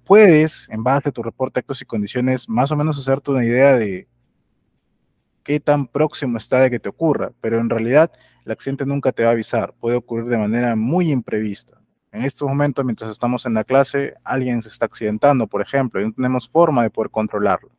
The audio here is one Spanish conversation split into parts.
puedes, en base a tu reporte de actos y condiciones, más o menos hacerte una idea de qué tan próximo está de que te ocurra, pero en realidad el accidente nunca te va a avisar, puede ocurrir de manera muy imprevista. En estos momentos, mientras estamos en la clase, alguien se está accidentando, por ejemplo, y no tenemos forma de poder controlarlo.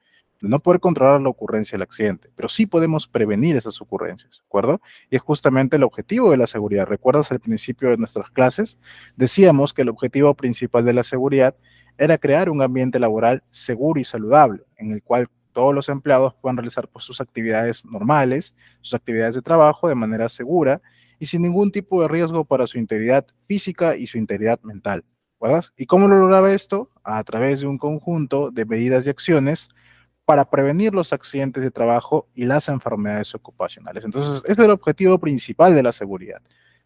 De no poder controlar la ocurrencia del accidente, pero sí podemos prevenir esas ocurrencias, ¿de acuerdo? Y es justamente el objetivo de la seguridad. ¿Recuerdas al principio de nuestras clases? Decíamos que el objetivo principal de la seguridad era crear un ambiente laboral seguro y saludable, en el cual todos los empleados puedan realizar pues, sus actividades normales, sus actividades de trabajo de manera segura y sin ningún tipo de riesgo para su integridad física y su integridad mental. ¿Verdad? ¿Y cómo lo lograba esto? A través de un conjunto de medidas y acciones para prevenir los accidentes de trabajo y las enfermedades ocupacionales. Entonces, ese es el objetivo principal de la seguridad.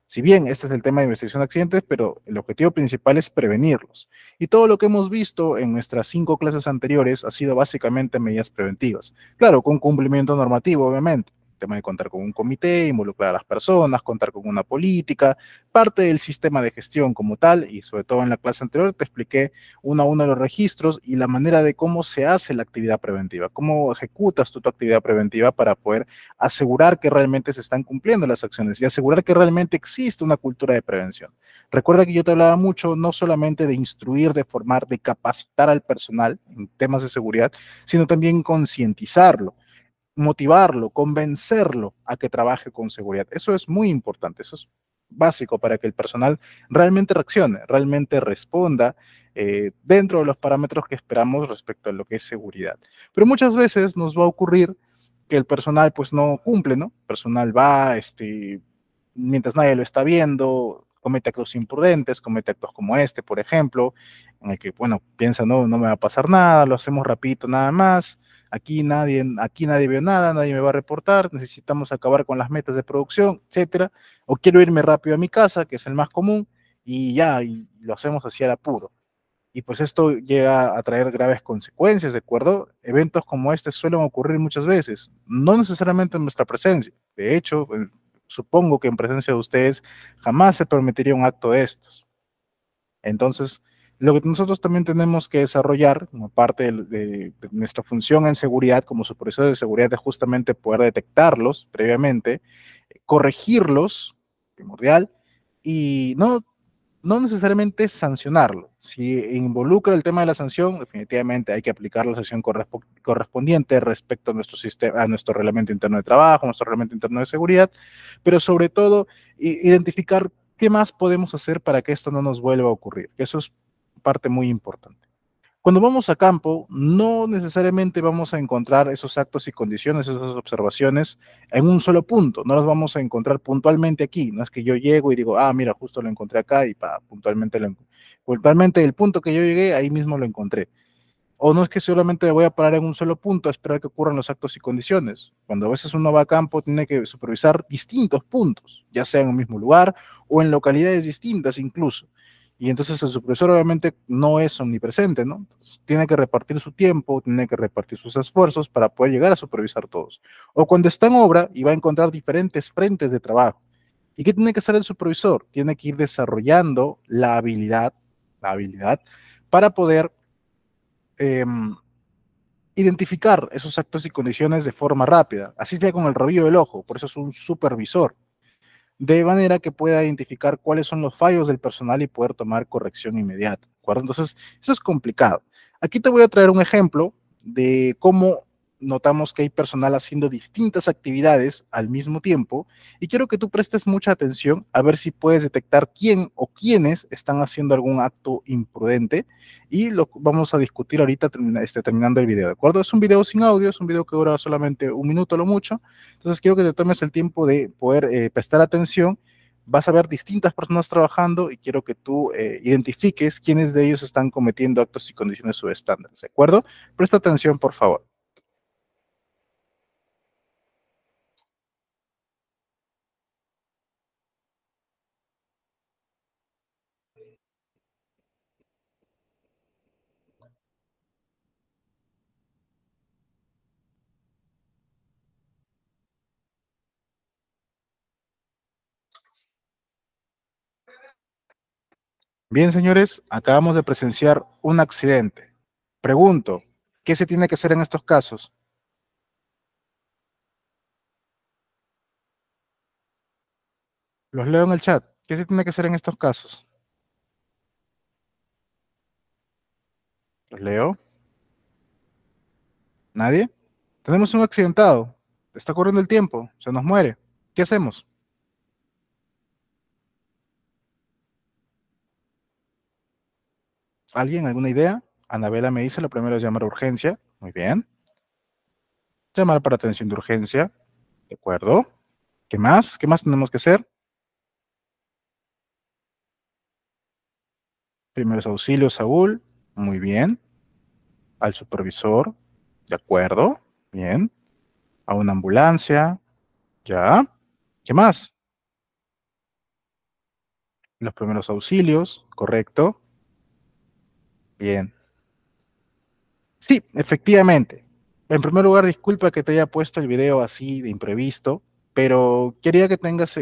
Si bien este es el tema de investigación de accidentes, pero el objetivo principal es prevenirlos. Y todo lo que hemos visto en nuestras 5 clases anteriores ha sido básicamente medidas preventivas. Claro, con cumplimiento normativo, obviamente. El tema de contar con un comité, involucrar a las personas, contar con una política, parte del sistema de gestión como tal, y sobre todo en la clase anterior te expliqué uno a uno los registros y la manera de cómo se hace la actividad preventiva, cómo ejecutas tú tu actividad preventiva para poder asegurar que realmente se están cumpliendo las acciones y asegurar que realmente existe una cultura de prevención. Recuerda que yo te hablaba mucho no solamente de instruir, de formar, de capacitar al personal en temas de seguridad, sino también concientizarlo, motivarlo, convencerlo a que trabaje con seguridad. Eso es muy importante, eso es básico para que el personal realmente reaccione, realmente responda dentro de los parámetros que esperamos respecto a lo que es seguridad. Pero muchas veces nos va a ocurrir que el personal pues no cumple, ¿no? El personal va, mientras nadie lo está viendo, comete actos imprudentes, comete actos como este, por ejemplo, en el que, bueno, piensa, no, no me va a pasar nada, lo hacemos rapidito nada más, aquí nadie vio nada, nadie me va a reportar, necesitamos acabar con las metas de producción, etcétera, o quiero irme rápido a mi casa, que es el más común, y ya, y lo hacemos así al apuro. Y pues esto llega a traer graves consecuencias, ¿de acuerdo? Eventos como este suelen ocurrir muchas veces, no necesariamente en nuestra presencia. De hecho, supongo que en presencia de ustedes jamás se permitiría un acto de estos. Entonces, lo que nosotros también tenemos que desarrollar como parte de nuestra función en seguridad, como supervisor de seguridad, es justamente poder detectarlos previamente, corregirlos, primordial, y no necesariamente sancionarlo. Si involucra el tema de la sanción, definitivamente hay que aplicar la sanción correspondiente respecto a nuestro sistema, a nuestro reglamento interno de trabajo, a nuestro reglamento interno de seguridad, pero sobre todo identificar qué más podemos hacer para que esto no nos vuelva a ocurrir, que eso es parte muy importante. Cuando vamos a campo, no necesariamente vamos a encontrar esos actos y condiciones, esas observaciones en un solo punto, no los vamos a encontrar puntualmente aquí, no es que yo llego y digo, ah, mira, justo lo encontré acá y puntualmente el punto que yo llegué, ahí mismo lo encontré. O no es que solamente me voy a parar en un solo punto a esperar que ocurran los actos y condiciones. Cuando a veces uno va a campo, tiene que supervisar distintos puntos, ya sea en un mismo lugar o en localidades distintas incluso. Y entonces el supervisor obviamente no es omnipresente, ¿no? Entonces, tiene que repartir su tiempo, tiene que repartir sus esfuerzos para poder llegar a supervisar todos. O cuando está en obra y va a encontrar diferentes frentes de trabajo. ¿Y qué tiene que hacer el supervisor? Tiene que ir desarrollando la habilidad para poder eh, identificar esos actos y condiciones de forma rápida, así sea con el rabillo del ojo, por eso es un supervisor, de manera que pueda identificar cuáles son los fallos del personal y poder tomar corrección inmediata, ¿de acuerdo? Entonces, eso es complicado. Aquí te voy a traer un ejemplo de cómo notamos que hay personal haciendo distintas actividades al mismo tiempo y quiero que tú prestes mucha atención a ver si puedes detectar quién o quiénes están haciendo algún acto imprudente y lo vamos a discutir ahorita terminando el video, ¿de acuerdo? Es un video sin audio, es un video que dura solamente 1 minuto a lo mucho, entonces quiero que te tomes el tiempo de poder prestar atención. Vas a ver distintas personas trabajando y quiero que tú identifiques quiénes de ellos están cometiendo actos y condiciones subestándares, ¿de acuerdo? Presta atención, por favor. Bien, señores, acabamos de presenciar un accidente. Pregunto, ¿qué se tiene que hacer en estos casos? Los leo en el chat. ¿Qué se tiene que hacer en estos casos? Los leo. ¿Nadie? Tenemos un accidentado. Está corriendo el tiempo. Se nos muere. ¿Qué hacemos? ¿Alguien? ¿Alguna idea? Anabela me dice, lo primero es llamar a urgencia. Muy bien. Llamar para atención de urgencia. De acuerdo. ¿Qué más? ¿Qué más tenemos que hacer? Primeros auxilios, Saúl. Muy bien. Al supervisor. De acuerdo. Bien. A una ambulancia. Ya. ¿Qué más? Los primeros auxilios. Correcto. Bien. Sí, efectivamente. En primer lugar, disculpa que te haya puesto el video así de imprevisto, pero quería que tengas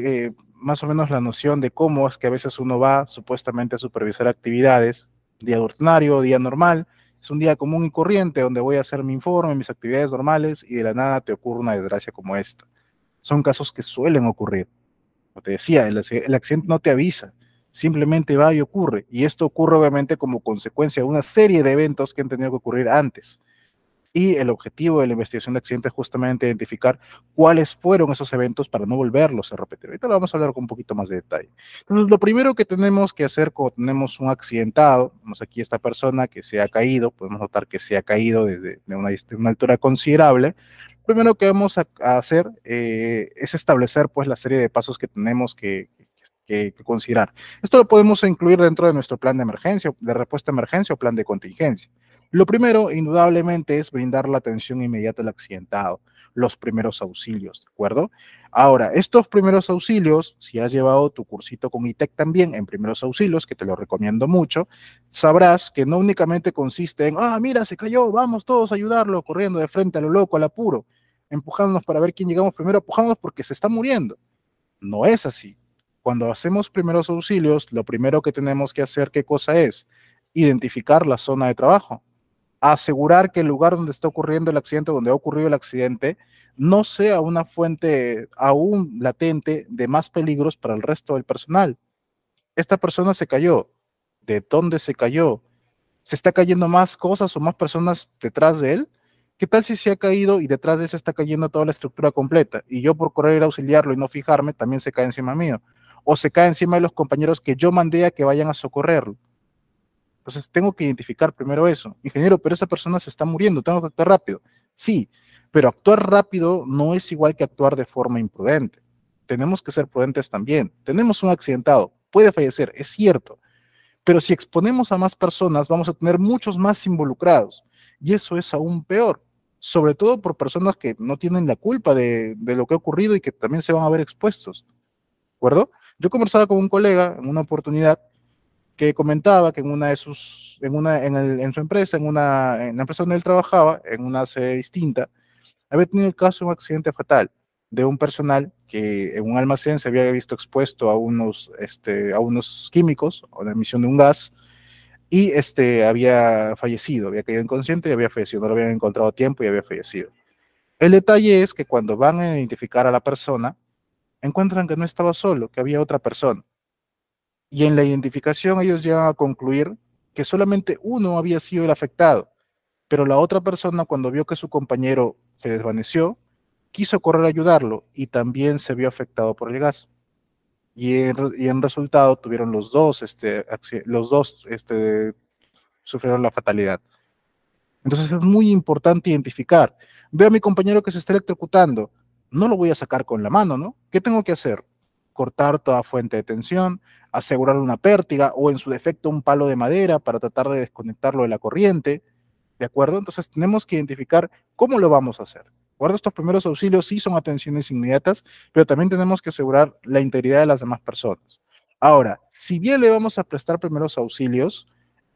más o menos la noción de cómo es que a veces uno va supuestamente a supervisar actividades, día ordinario, día normal, es un día común y corriente donde voy a hacer mi informe, mis actividades normales y de la nada te ocurre una desgracia como esta. Son casos que suelen ocurrir. Como te decía, el accidente no te avisa, simplemente va y ocurre. Y esto ocurre obviamente como consecuencia de una serie de eventos que han tenido que ocurrir antes. Y el objetivo de la investigación de accidentes es justamente identificar cuáles fueron esos eventos para no volverlos a repetir. Ahorita lo vamos a hablar con un poquito más de detalle. Entonces, lo primero que tenemos que hacer cuando tenemos un accidentado, vemos aquí esta persona que se ha caído, podemos notar que se ha caído desde de una altura considerable. Lo primero que vamos a hacer es establecer pues la serie de pasos que tenemos que considerar. Esto lo podemos incluir dentro de nuestro plan de emergencia, de respuesta a emergencia o plan de contingencia. Lo primero, indudablemente, es brindar la atención inmediata al accidentado, los primeros auxilios, ¿de acuerdo? Ahora, estos primeros auxilios, si has llevado tu cursito con ITEC también en primeros auxilios, que te lo recomiendo mucho, sabrás que no únicamente consiste en, mira, se cayó, vamos todos a ayudarlo, corriendo de frente a lo loco, al apuro, empujándonos para ver quién llegamos primero, empujándonos porque se está muriendo. No es así. Cuando hacemos primeros auxilios, lo primero que tenemos que hacer, ¿qué cosa es? Identificar la zona de trabajo, asegurar que el lugar donde está ocurriendo el accidente, donde ha ocurrido el accidente, no sea una fuente aún latente de más peligros para el resto del personal. Esta persona se cayó. ¿De dónde se cayó? ¿Se está cayendo más cosas o más personas detrás de él? ¿Qué tal si se ha caído y detrás de él se está cayendo toda la estructura completa? Y yo por correr a auxiliarlo y no fijarme, también se cae encima mío. O se cae encima de los compañeros que yo mandé a que vayan a socorrerlo. Entonces tengo que identificar primero eso. Ingeniero, pero esa persona se está muriendo, tengo que actuar rápido. Sí, pero actuar rápido no es igual que actuar de forma imprudente. Tenemos que ser prudentes también. Tenemos un accidentado, puede fallecer, es cierto, pero si exponemos a más personas, vamos a tener muchos más involucrados. Y eso es aún peor, sobre todo por personas que no tienen la culpa de lo que ha ocurrido y que también se van a ver expuestos. ¿De acuerdo? Yo conversaba con un colega en una oportunidad que comentaba que en una de sus, en su empresa, en la empresa donde él trabajaba, en una sede distinta, había tenido el caso de un accidente fatal de un personal que en un almacén se había visto expuesto a unos químicos o la emisión de un gas y había fallecido, había caído inconsciente y había fallecido, no lo habían encontrado a tiempo y había fallecido. El detalle es que cuando van a identificar a la persona, encuentran que no estaba solo, que había otra persona. Y en la identificación ellos llegan a concluir que solamente uno había sido el afectado, pero la otra persona cuando vio que su compañero se desvaneció, quiso correr a ayudarlo y también se vio afectado por el gas. Y en resultado tuvieron los dos sufrieron la fatalidad. Entonces es muy importante identificar. Veo a mi compañero que se está electrocutando. No lo voy a sacar con la mano, ¿no? ¿Qué tengo que hacer? Cortar toda fuente de tensión, asegurar una pértiga o en su defecto un palo de madera para tratar de desconectarlo de la corriente. ¿De acuerdo? Entonces tenemos que identificar cómo lo vamos a hacer. ¿De acuerdo? Estos primeros auxilios sí son atenciones inmediatas, pero también tenemos que asegurar la integridad de las demás personas. Ahora, si bien le vamos a prestar primeros auxilios,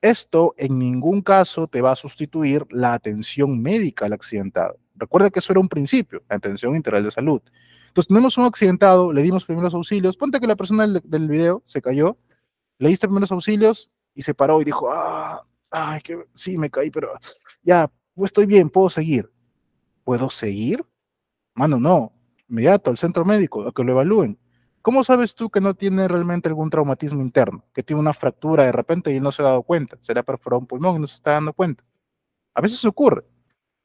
esto en ningún caso te va a sustituir la atención médica al accidentado. Recuerda que eso era un principio, la atención integral de salud. Entonces tenemos un accidentado, le dimos primeros auxilios, ponte que la persona del video se cayó, Le diste primeros auxilios y se paró y dijo, ay, que sí, me caí, pero ya, pues estoy bien, puedo seguir. ¿Puedo seguir? Mano, no. Inmediato al centro médico, a que lo evalúen. ¿Cómo sabes tú que no tiene realmente algún traumatismo interno? Que tiene una fractura de repente y no se ha dado cuenta. Se le ha perforado un pulmón y no se está dando cuenta. A veces ocurre.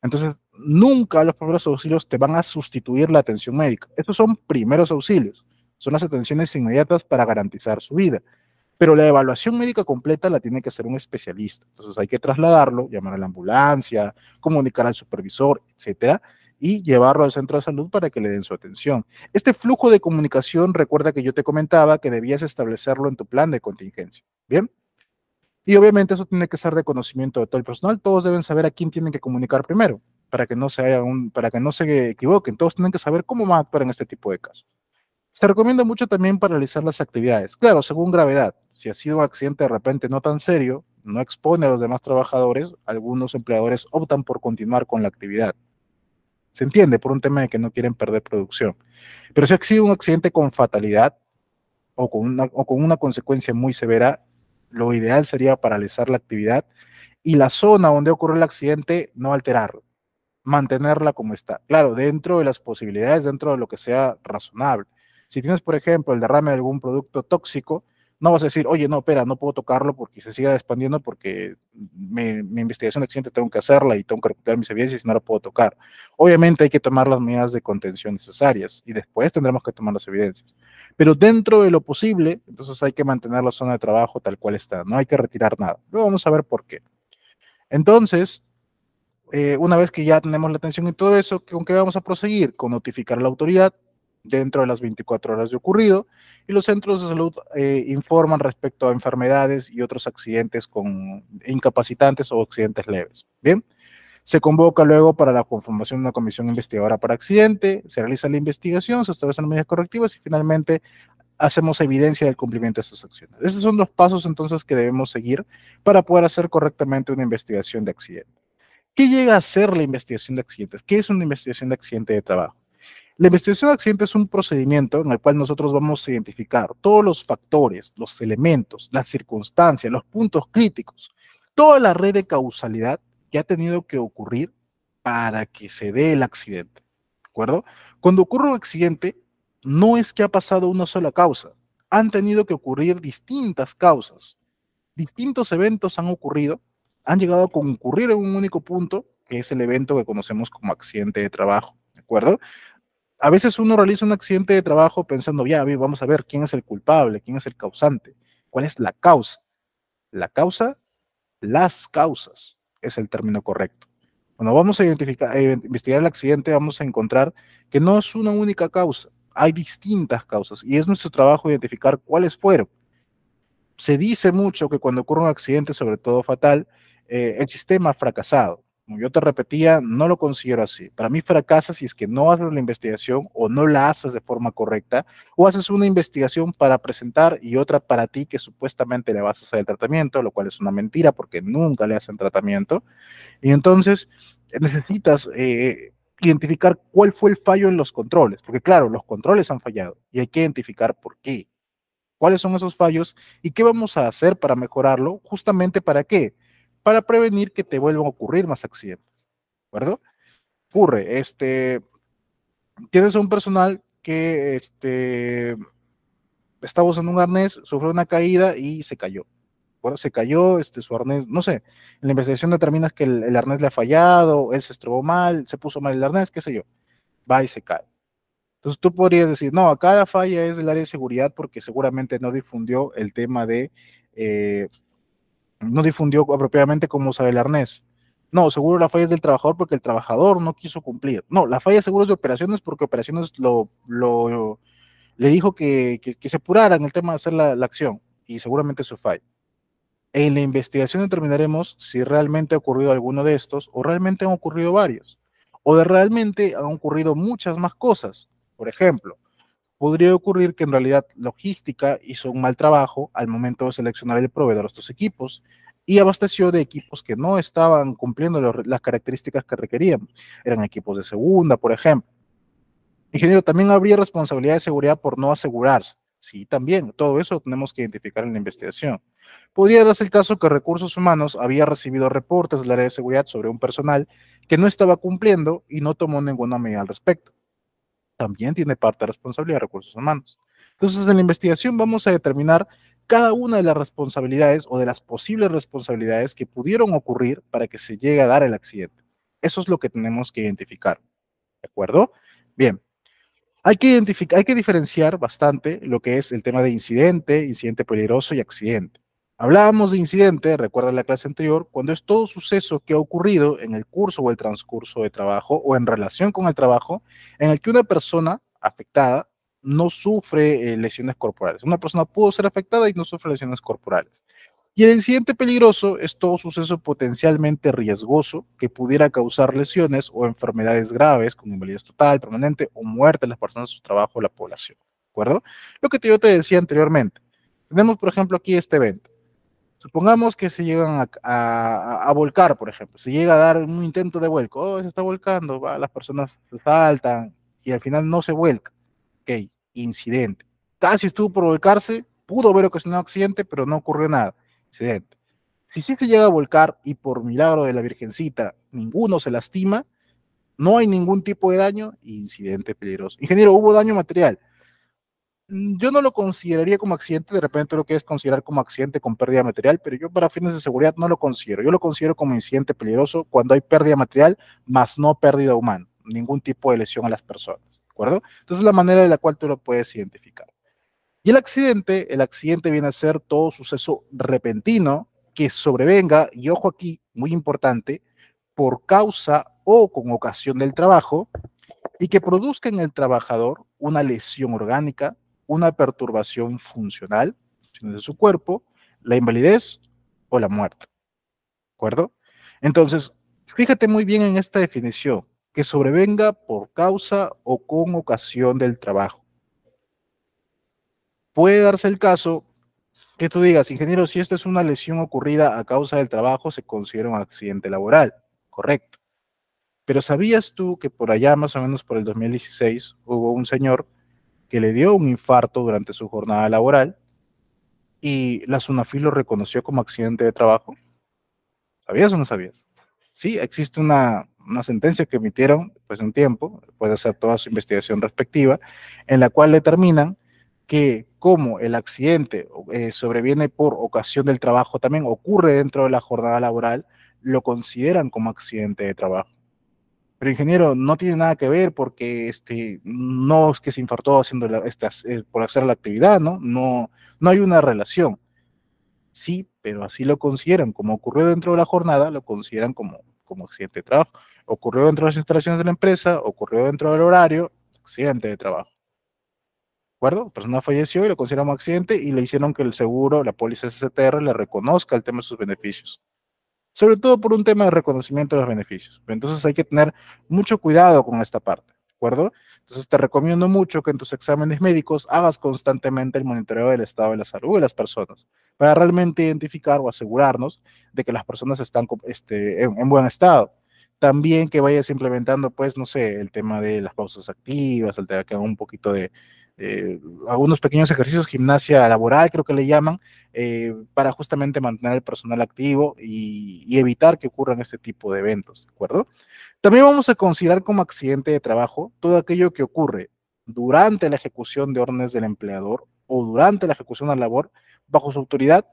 Entonces, nunca los primeros auxilios te van a sustituir la atención médica. Estos son primeros auxilios. Son las atenciones inmediatas para garantizar su vida. Pero la evaluación médica completa la tiene que hacer un especialista. Entonces hay que trasladarlo, llamar a la ambulancia, comunicar al supervisor, etcétera, y llevarlo al centro de salud para que le den su atención. Este flujo de comunicación, recuerda que yo te comentaba que debías establecerlo en tu plan de contingencia. Bien. Y obviamente eso tiene que ser de conocimiento de todo el personal. Todos deben saber a quién tienen que comunicar primero, para que no se equivoquen. Todos tienen que saber cómo van a actuar en este tipo de casos. Se recomienda mucho también paralizar las actividades. Claro, según gravedad. Si ha sido un accidente de repente no tan serio, no expone a los demás trabajadores, algunos empleadores optan por continuar con la actividad. Se entiende por un tema de que no quieren perder producción. Pero si ha sido un accidente con fatalidad o con una consecuencia muy severa, lo ideal sería paralizar la actividad y la zona donde ocurrió el accidente no alterarla, mantenerla como está. Claro, dentro de las posibilidades, dentro de lo que sea razonable. Si tienes, por ejemplo, el derrame de algún producto tóxico, no vas a decir, oye, no, espera, no puedo tocarlo porque se siga expandiendo porque mi investigación de accidente tengo que hacerla y tengo que recuperar mis evidencias y no la puedo tocar. Obviamente hay que tomar las medidas de contención necesarias y después tendremos que tomar las evidencias. Pero dentro de lo posible, entonces hay que mantener la zona de trabajo tal cual está, no hay que retirar nada. Luego vamos a ver por qué. Entonces, una vez que ya tenemos la atención y todo eso, ¿con qué vamos a proseguir? Con notificar a la autoridad dentro de las 24 horas de ocurrido y los centros de salud informan respecto a enfermedades y otros accidentes con incapacitantes o accidentes leves. Bien, se convoca luego para la conformación de una comisión investigadora para accidente, se realiza la investigación, se establecen medidas correctivas y finalmente hacemos evidencia del cumplimiento de esas acciones. Esos son los pasos entonces que debemos seguir para poder hacer correctamente una investigación de accidente. ¿Qué llega a ser la investigación de accidentes? ¿Qué es una investigación de accidente de trabajo? La investigación de accidentes es un procedimiento en el cual nosotros vamos a identificar todos los factores, los elementos, las circunstancias, los puntos críticos, toda la red de causalidad que ha tenido que ocurrir para que se dé el accidente. ¿De acuerdo? Cuando ocurre un accidente, no es que ha pasado una sola causa, han tenido que ocurrir distintas causas. Distintos eventos han ocurrido, han llegado a concurrir en un único punto, que es el evento que conocemos como accidente de trabajo, ¿de acuerdo? A veces uno realiza un accidente de trabajo pensando, ya, vamos a ver quién es el culpable, quién es el causante, cuál es la causa. La causa, las causas, es el término correcto. Cuando vamos a investigar el accidente, vamos a encontrar que no es una única causa, hay distintas causas y es nuestro trabajo identificar cuáles fueron. Se dice mucho que cuando ocurre un accidente, sobre todo fatal, el sistema ha fracasado. Como yo te repetía, no lo considero así. Para mí fracasa si es que no haces la investigación o no la haces de forma correcta, o haces una investigación para presentar y otra para ti que supuestamente le vas a hacer el tratamiento, lo cual es una mentira porque nunca le hacen tratamiento. Y entonces necesitas identificar cuál fue el fallo en los controles, porque claro, los controles han fallado y hay que identificar por qué. ¿Cuáles son esos fallos y qué vamos a hacer para mejorarlo? Justamente para qué? Para prevenir que te vuelvan a ocurrir más accidentes. ¿De acuerdo? Ocurre, tienes un personal que estaba usando un arnés, sufrió una caída y se cayó. Bueno, se cayó, su arnés, no sé, en la investigación determinas que el arnés le ha fallado, él se estrobó mal, se puso mal el arnés, qué sé yo, va y se cae. Entonces tú podrías decir, no, acá la falla es del área de seguridad porque seguramente no difundió el tema no difundió apropiadamente cómo usar el arnés. No, seguro la falla es del trabajador porque el trabajador no quiso cumplir. No, la falla seguro es de operaciones porque operaciones le dijo que se apurara en el tema de hacer la acción y seguramente eso falla. En la investigación determinaremos si realmente ha ocurrido alguno de estos o realmente han ocurrido varios. O de realmente han ocurrido muchas más cosas. Por ejemplo, podría ocurrir que en realidad logística hizo un mal trabajo al momento de seleccionar el proveedor de estos equipos y abasteció de equipos que no estaban cumpliendo las características que requeríamos. Eran equipos de segunda, por ejemplo. Ingeniero, también habría responsabilidad de seguridad por no asegurarse. Sí, también, todo eso tenemos que identificar en la investigación. Podría darse el caso que Recursos Humanos había recibido reportes del área de seguridad sobre un personal que no estaba cumpliendo y no tomó ninguna medida al respecto. También tiene parte de responsabilidad de Recursos Humanos. Entonces, en la investigación vamos a determinar cada una de las responsabilidades o de las posibles responsabilidades que pudieron ocurrir para que se llegue a dar el accidente. Eso es lo que tenemos que identificar. ¿De acuerdo? Bien, hay que diferenciar bastante lo que es el tema de incidente, incidente peligroso y accidente. Hablábamos de incidente, recuerda la clase anterior, cuando es todo suceso que ha ocurrido en el curso o el transcurso de trabajo o en relación con el trabajo en el que una persona afectada no sufre lesiones corporales. Una persona pudo ser afectada y no sufre lesiones corporales. Y el incidente peligroso es todo suceso potencialmente riesgoso que pudiera causar lesiones o enfermedades graves, como invalidez total, permanente o muerte de las personas de su trabajo o la población. ¿De acuerdo? Lo que yo te decía anteriormente. Tenemos, por ejemplo, aquí este evento. Supongamos que se llegan a volcar, por ejemplo. Se llega a dar un intento de vuelco. Oh, se está volcando, va, las personas se saltan y al final no se vuelca. Ok, incidente. Casi estuvo por volcarse, pudo haber ocasionado accidente, pero no ocurrió nada. Incidente. Si sí se llega a volcar y por milagro de la Virgencita ninguno se lastima, no hay ningún tipo de daño, incidente peligroso. Ingeniero, hubo daño material. Yo no lo consideraría como accidente, de repente lo que es considerar como accidente con pérdida material, pero yo para fines de seguridad no lo considero. Yo lo considero como incidente peligroso cuando hay pérdida material, más no pérdida humana, ningún tipo de lesión a las personas, ¿de acuerdo? Entonces es la manera de la cual tú lo puedes identificar. Y el accidente viene a ser todo suceso repentino que sobrevenga, y ojo aquí, muy importante, por causa o con ocasión del trabajo, y que produzca en el trabajador una lesión orgánica, una perturbación funcional de su cuerpo, la invalidez o la muerte. ¿De acuerdo? Entonces, fíjate muy bien en esta definición, que sobrevenga por causa o con ocasión del trabajo. Puede darse el caso que tú digas, ingeniero, si esto es una lesión ocurrida a causa del trabajo, se considera un accidente laboral. Correcto. Pero ¿sabías tú que por allá, más o menos por el 2016, hubo un señor que le dio un infarto durante su jornada laboral y la SUNAFIL lo reconoció como accidente de trabajo? ¿Sabías o no sabías? Sí, existe una sentencia que emitieron después de un tiempo, después de hacer toda su investigación respectiva, en la cual determinan que como el accidente sobreviene por ocasión del trabajo, también ocurre dentro de la jornada laboral, lo consideran como accidente de trabajo. Pero ingeniero, no tiene nada que ver porque no es que se infartó haciendo por hacer la actividad, ¿no? No, no hay una relación. Sí, pero así lo consideran. Como ocurrió dentro de la jornada, lo consideran como accidente de trabajo. Ocurrió dentro de las instalaciones de la empresa, ocurrió dentro del horario, accidente de trabajo. ¿De acuerdo? La persona falleció y lo consideran como accidente y le hicieron que el seguro, la póliza SSTR, le reconozca el tema de sus beneficios. Sobre todo por un tema de reconocimiento de los beneficios. Entonces hay que tener mucho cuidado con esta parte, ¿de acuerdo? Entonces te recomiendo mucho que en tus exámenes médicos hagas constantemente el monitoreo del estado de la salud de las personas para realmente identificar o asegurarnos de que las personas están en buen estado. También que vayas implementando, pues, no sé, el tema de las pausas activas, el tema que haga un poquito de algunos pequeños ejercicios, gimnasia laboral, creo que le llaman, para justamente mantener el personal activo y evitar que ocurran este tipo de eventos, ¿de acuerdo? También vamos a considerar como accidente de trabajo todo aquello que ocurre durante la ejecución de órdenes del empleador o durante la ejecución de la labor bajo su autoridad,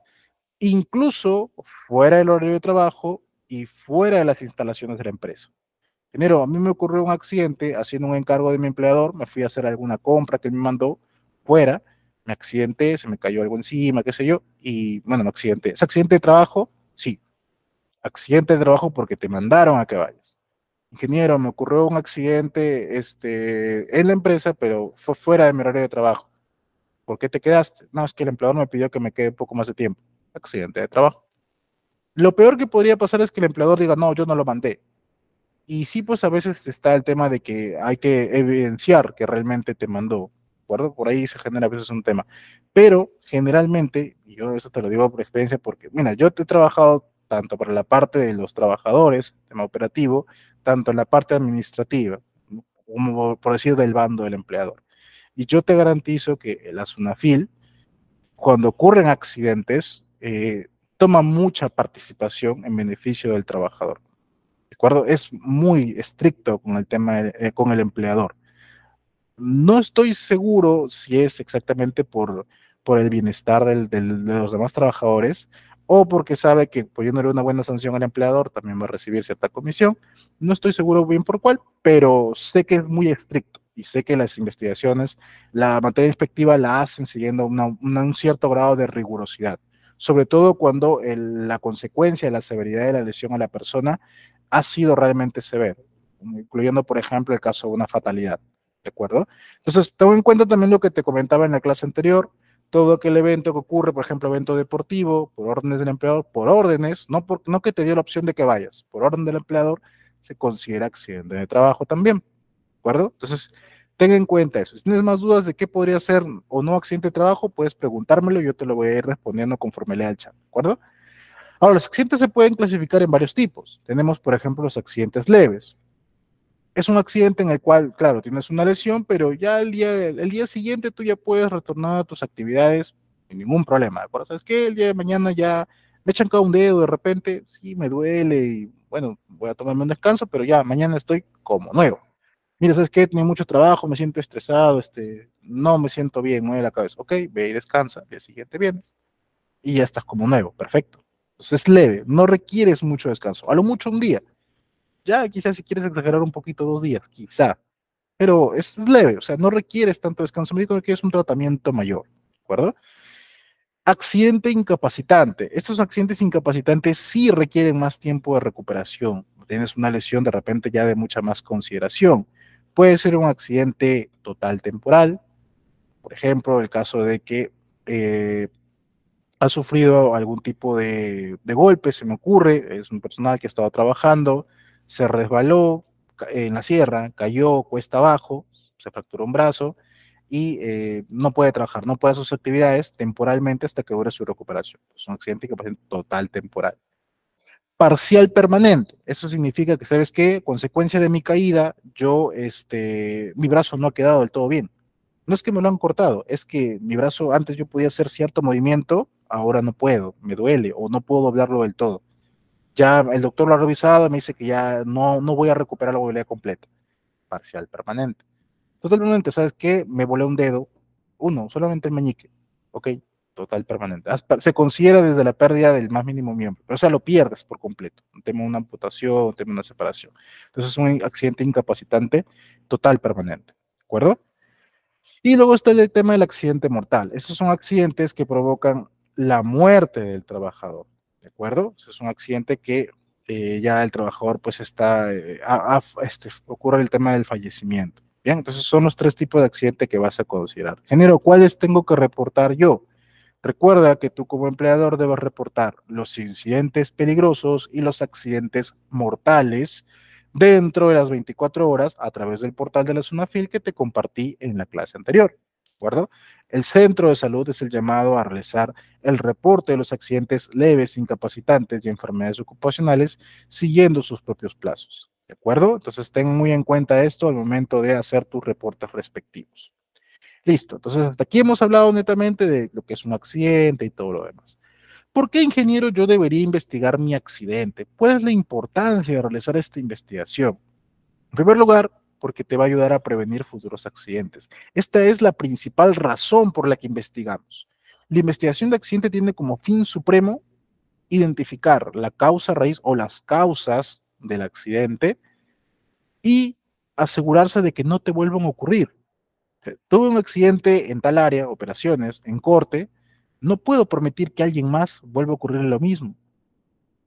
incluso fuera del horario de trabajo y fuera de las instalaciones de la empresa. Enero, a mí me ocurrió un accidente haciendo un encargo de mi empleador, me fui a hacer alguna compra que él me mandó fuera, me accidenté, se me cayó algo encima, qué sé yo, y bueno, me accidenté. ¿Es accidente de trabajo? Sí, accidente de trabajo porque te mandaron a que vayas. Ingeniero, me ocurrió un accidente en la empresa, pero fue fuera de mi horario de trabajo. ¿Por qué te quedaste? No, es que el empleador me pidió que me quede un poco más de tiempo. Accidente de trabajo. Lo peor que podría pasar es que el empleador diga, no, yo no lo mandé. Y sí, pues a veces está el tema de que hay que evidenciar que realmente te mandó, ¿de acuerdo? Por ahí se genera a veces un tema. Pero generalmente, y yo eso te lo digo por experiencia, porque, mira, yo te he trabajado tanto para la parte de los trabajadores, tema operativo, tanto en la parte administrativa, ¿no? Como por decir del bando del empleador. Y yo te garantizo que la SUNAFIL, cuando ocurren accidentes, toma mucha participación en beneficio del trabajador. ¿De acuerdo? Es muy estricto con el tema, con el empleador. No estoy seguro si es exactamente por el bienestar de los demás trabajadores o porque sabe que poniéndole una buena sanción al empleador también va a recibir cierta comisión. No estoy seguro bien por cuál, pero sé que es muy estricto y sé que las investigaciones, la materia inspectiva la hacen siguiendo un cierto grado de rigurosidad, sobre todo cuando la consecuencia, la severidad de la lesión a la persona ha sido realmente severa, incluyendo, por ejemplo, el caso de una fatalidad. ¿De acuerdo? Entonces, tengo en cuenta también lo que te comentaba en la clase anterior, todo aquel evento que ocurre, por ejemplo, evento deportivo, por órdenes del empleador, por órdenes, no que te dio la opción de que vayas, por orden del empleador, se considera accidente de trabajo también, ¿de acuerdo? Entonces, ten en cuenta eso. Si tienes más dudas de qué podría ser o no accidente de trabajo, puedes preguntármelo y yo te lo voy a ir respondiendo conforme lea el chat, ¿de acuerdo? Ahora, los accidentes se pueden clasificar en varios tipos. Tenemos, por ejemplo, los accidentes leves. Es un accidente en el cual, claro, tienes una lesión, pero ya el día siguiente tú ya puedes retornar a tus actividades sin ningún problema, ¿de acuerdo? ¿Sabes qué? El día de mañana ya me he chancado un dedo de repente, sí, me duele y bueno, voy a tomarme un descanso, pero ya mañana estoy como nuevo. Mira, ¿sabes qué? Tenía mucho trabajo, me siento estresado, no me siento bien, mueve la cabeza. Ok, ve y descansa, el día siguiente vienes y ya estás como nuevo, perfecto. Entonces es leve, no requieres mucho descanso, a lo mucho un día. Ya quizás si quieres exagerar un poquito 2 días, quizá, pero es leve, o sea, no requieres tanto descanso médico, requieres un tratamiento mayor, ¿de acuerdo? Accidente incapacitante. Estos accidentes incapacitantes sí requieren más tiempo de recuperación. Tienes una lesión de repente ya de mucha más consideración. Puede ser un accidente total temporal, por ejemplo, el caso de que ha sufrido algún tipo de golpe, se me ocurre, es un personal que estaba trabajando, se resbaló en la sierra, cayó cuesta abajo, se fracturó un brazo y no puede trabajar, no puede hacer sus actividades temporalmente hasta que dure su recuperación. Es un accidente que parece total temporal. Parcial permanente, eso significa que, ¿sabes qué? Consecuencia de mi caída, mi brazo no ha quedado del todo bien. No es que me lo han cortado, es que mi brazo antes yo podía hacer cierto movimiento, ahora no puedo, me duele o no puedo doblarlo del todo. Ya el doctor lo ha revisado y me dice que ya no voy a recuperar la movilidad completa. Parcial permanente. Totalmente, ¿sabes qué? Me volé un dedo, uno, solamente el meñique, ¿ok? Total permanente. Se considera desde la pérdida del más mínimo miembro, pero o sea, lo pierdes por completo. Un tema de una amputación, un tema de una separación. Entonces es un accidente incapacitante total permanente, ¿de acuerdo? Y luego está el tema del accidente mortal. Estos son accidentes que provocan la muerte del trabajador, ¿de acuerdo? Es un accidente que ya el trabajador pues ocurre el tema del fallecimiento. Bien, entonces son los 3 tipos de accidente que vas a considerar. Género, ¿cuáles tengo que reportar yo? Recuerda que tú como empleador debes reportar los incidentes peligrosos y los accidentes mortales dentro de las 24 horas a través del portal de la SUNAFIL que te compartí en la clase anterior. ¿De acuerdo? El centro de salud es el llamado a realizar el reporte de los accidentes leves, incapacitantes y enfermedades ocupacionales siguiendo sus propios plazos. ¿De acuerdo? Entonces ten muy en cuenta esto al momento de hacer tus reportes respectivos. Listo, entonces hasta aquí hemos hablado netamente de lo que es un accidente y todo lo demás. ¿Por qué, ingeniero, yo debería investigar mi accidente? ¿Cuál es la importancia de realizar esta investigación? En primer lugar, porque te va a ayudar a prevenir futuros accidentes. Esta es la principal razón por la que investigamos. La investigación de accidente tiene como fin supremo identificar la causa raíz o las causas del accidente y asegurarse de que no te vuelvan a ocurrir. Tuve un accidente en tal área, operaciones, en corte, no puedo permitir que alguien más vuelva a ocurrir lo mismo,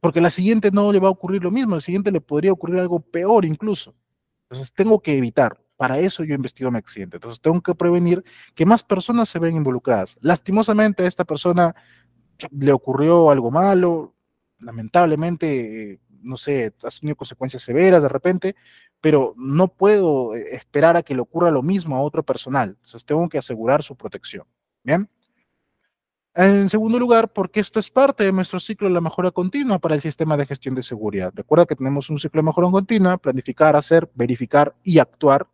porque la siguiente no le va a ocurrir lo mismo, la siguiente le podría ocurrir algo peor incluso. Entonces tengo que evitar, para eso yo investigo mi accidente, entonces tengo que prevenir que más personas se ven involucradas. Lastimosamente a esta persona le ocurrió algo malo, lamentablemente, no sé, ha tenido consecuencias severas de repente, pero no puedo esperar a que le ocurra lo mismo a otro personal. Entonces tengo que asegurar su protección. Bien. En segundo lugar, porque esto es parte de nuestro ciclo de la mejora continua para el sistema de gestión de seguridad. Recuerda que tenemos un ciclo de mejora continua, planificar, hacer, verificar y actuar.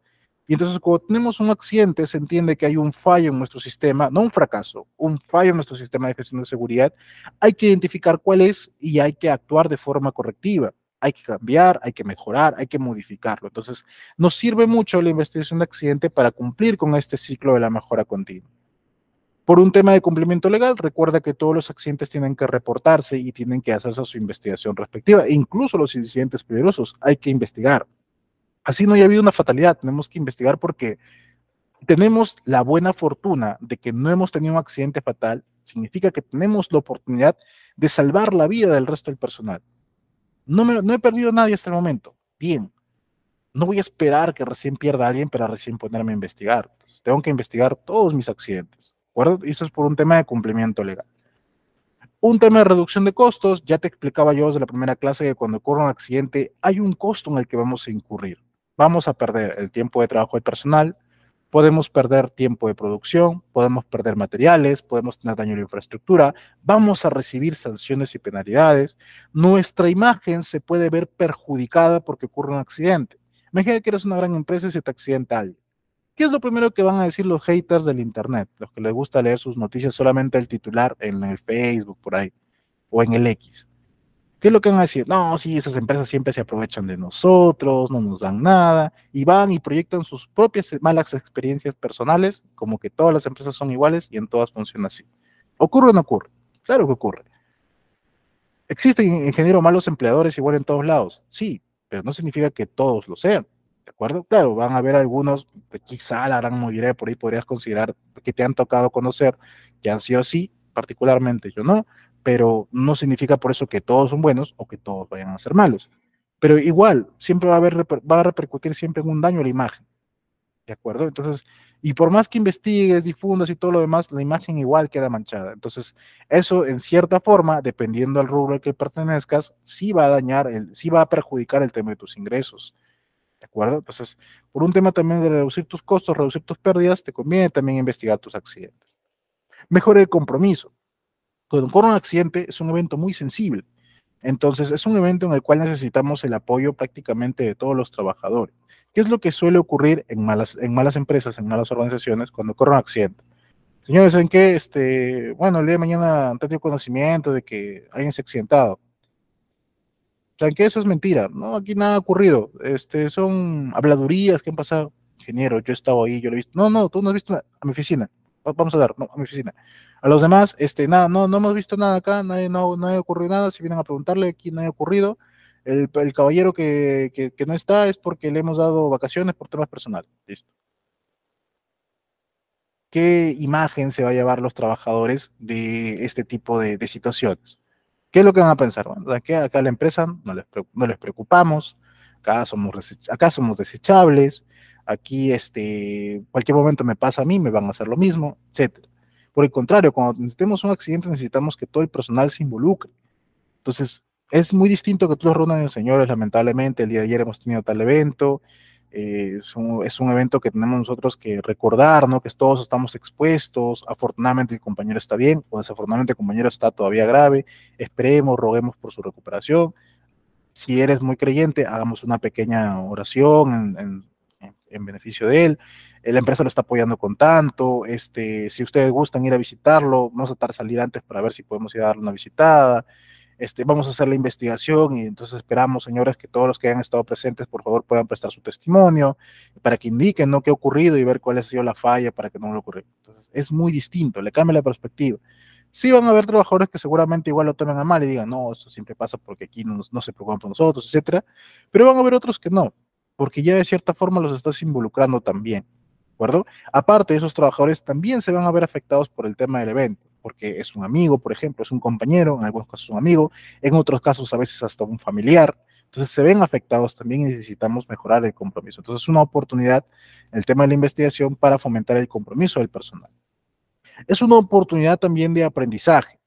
Y entonces cuando tenemos un accidente se entiende que hay un fallo en nuestro sistema, no un fracaso, un fallo en nuestro sistema de gestión de seguridad. Hay que identificar cuál es y hay que actuar de forma correctiva. Hay que cambiar, hay que mejorar, hay que modificarlo. Entonces nos sirve mucho la investigación de accidente para cumplir con este ciclo de la mejora continua. Por un tema de cumplimiento legal, recuerda que todos los accidentes tienen que reportarse y tienen que hacerse su investigación respectiva. E incluso los incidentes peligrosos hay que investigar. Así no haya habido una fatalidad, tenemos que investigar porque tenemos la buena fortuna de que no hemos tenido un accidente fatal, significa que tenemos la oportunidad de salvar la vida del resto del personal. No he perdido a nadie hasta el momento. Bien, no voy a esperar que recién pierda a alguien para recién ponerme a investigar. Entonces, tengo que investigar todos mis accidentes. ¿De acuerdo? Y eso es por un tema de cumplimiento legal. Un tema de reducción de costos, ya te explicaba yo desde la primera clase que cuando ocurre un accidente hay un costo en el que vamos a incurrir. Vamos a perder el tiempo de trabajo del personal, podemos perder tiempo de producción, podemos perder materiales, podemos tener daño a la infraestructura, vamos a recibir sanciones y penalidades, nuestra imagen se puede ver perjudicada porque ocurre un accidente. Imagina que eres una gran empresa y se te accidenta alguien. ¿Qué es lo primero que van a decir los haters del Internet? Los que les gusta leer sus noticias solamente el titular en el Facebook, por ahí, o en el X. ¿Qué es lo que van a decir? No, sí, esas empresas siempre se aprovechan de nosotros, no nos dan nada, y van y proyectan sus propias malas experiencias personales, como que todas las empresas son iguales y en todas funciona así. ¿Ocurre o no ocurre? Claro que ocurre. ¿Existen ingenieros malos empleadores igual en todos lados? Sí, pero no significa que todos lo sean. ¿De acuerdo? Claro, van a haber algunos, quizá la gran mayoría por ahí podrías considerar que te han tocado conocer, que han sido así, particularmente yo no, pero no significa por eso que todos son buenos o que todos vayan a ser malos. Pero igual, siempre va a repercutir siempre en un daño a la imagen. ¿De acuerdo? Entonces, y por más que investigues, difundas y todo lo demás, la imagen igual queda manchada. Entonces, eso en cierta forma, dependiendo al rubro al que pertenezcas, sí va a dañar, sí va a perjudicar el tema de tus ingresos. ¿De acuerdo? Entonces, por un tema también de reducir tus costos, reducir tus pérdidas, te conviene también investigar tus accidentes. Mejora el compromiso. Cuando ocurre un accidente es un evento muy sensible. Entonces, es un evento en el cual necesitamos el apoyo prácticamente de todos los trabajadores. ¿Qué es lo que suele ocurrir en malas empresas, en malas organizaciones, cuando ocurre un accidente? Señores, ¿saben qué? Bueno, el día de mañana han tenido conocimiento de que alguien se ha accidentado. ¿Saben qué? Eso es mentira. No, aquí nada ha ocurrido. Son habladurías que han pasado. Ingeniero, yo he estado ahí, yo lo he visto. No, no, tú no has visto nada. A mi oficina. Vamos a dar, no, a mi oficina. A los demás, nada, no hemos visto nada acá, no ha ocurrido nada. Si vienen a preguntarle, aquí no ha ocurrido. El caballero que no está es porque le hemos dado vacaciones por temas personales. Listo. ¿Qué imagen se va a llevar los trabajadores de este tipo de situaciones? ¿Qué es lo que van a pensar? Bueno, acá la empresa no les preocupamos, acá somos desechables, aquí cualquier momento me pasa a mí, me van a hacer lo mismo, etcétera. Por el contrario, cuando necesitemos un accidente necesitamos que todo el personal se involucre. Entonces, es muy distinto que tú los reúnas, señores, lamentablemente, el día de ayer hemos tenido tal evento, es un evento que tenemos nosotros que recordar, ¿no? Que todos estamos expuestos, afortunadamente el compañero está bien, o desafortunadamente el compañero está todavía grave, esperemos, roguemos por su recuperación. Si eres muy creyente, hagamos una pequeña oración en beneficio de él. La empresa lo está apoyando con tanto, si ustedes gustan ir a visitarlo, vamos a tratar de salir antes para ver si podemos ir a darle una visitada. Vamos a hacer la investigación y entonces esperamos, señores, que todos los que hayan estado presentes, por favor, puedan prestar su testimonio para que indiquen, ¿no?, qué ha ocurrido y ver cuál ha sido la falla para que no lo ocurra. Entonces, es muy distinto, le cambia la perspectiva. Sí van a haber trabajadores que seguramente igual lo tomen a mal y digan, no, esto siempre pasa porque aquí no se preocupan por nosotros, etcétera, pero van a haber otros que no, porque ya de cierta forma los estás involucrando también, ¿de acuerdo? Aparte, esos trabajadores también se van a ver afectados por el tema del evento, porque es un amigo, por ejemplo, es un compañero, en algunos casos un amigo, en otros casos a veces hasta un familiar, entonces se ven afectados también y necesitamos mejorar el compromiso. Entonces es una oportunidad, el tema de la investigación, para fomentar el compromiso del personal. Es una oportunidad también de aprendizaje.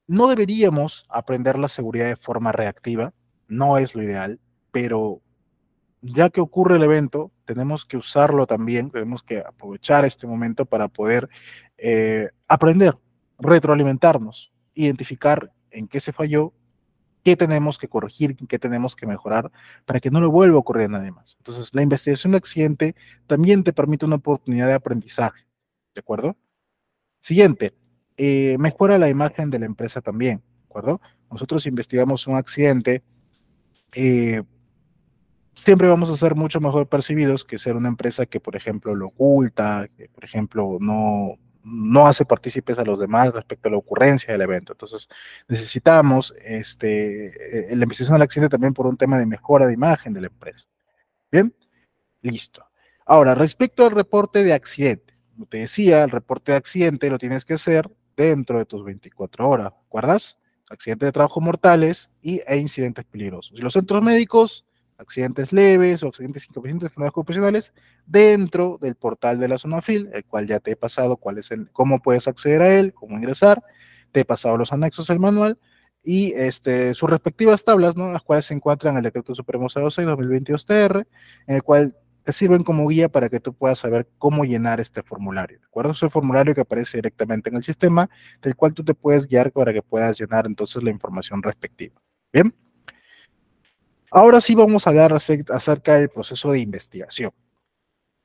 No deberíamos aprender la seguridad de forma reactiva, no es lo ideal, pero ya que ocurre el evento, tenemos que usarlo también, tenemos que aprovechar este momento para poder aprender, retroalimentarnos, identificar en qué se falló qué tenemos que corregir, qué tenemos que mejorar para que no le vuelva a ocurrir a nadie más. Entonces, la investigación de accidente también te permite una oportunidad de aprendizaje, ¿de acuerdo? Siguiente, mejora la imagen de la empresa también, ¿de acuerdo? Nosotros investigamos un accidente, eh, siempre vamos a ser mucho mejor percibidos que ser una empresa que, por ejemplo, lo oculta, que, por ejemplo, no hace partícipes a los demás respecto a la ocurrencia del evento. Entonces, necesitamos la investigación del accidente también por un tema de mejora de imagen de la empresa. Bien, listo. Ahora, respecto al reporte de accidente, como te decía, el reporte de accidente lo tienes que hacer dentro de tus 24 horas, ¿recuerdas? Accidentes de trabajo mortales e incidentes peligrosos. Y los centros médicos, accidentes leves o accidentes inconscientes de enfermedades ocupacionales, dentro del portal de la Zonafil, el cual ya te he pasado cómo puedes acceder a él, cómo ingresar, te he pasado los anexos del manual y sus respectivas tablas, ¿no? Las cuales se encuentran en el Decreto Supremo 06-2022-TR, en el cual te sirven como guía para que tú puedas saber cómo llenar este formulario, ¿de acuerdo? Es el formulario que aparece directamente en el sistema, del cual tú te puedes guiar para que puedas llenar entonces la información respectiva. Bien, ahora sí vamos a hablar acerca del proceso de investigación.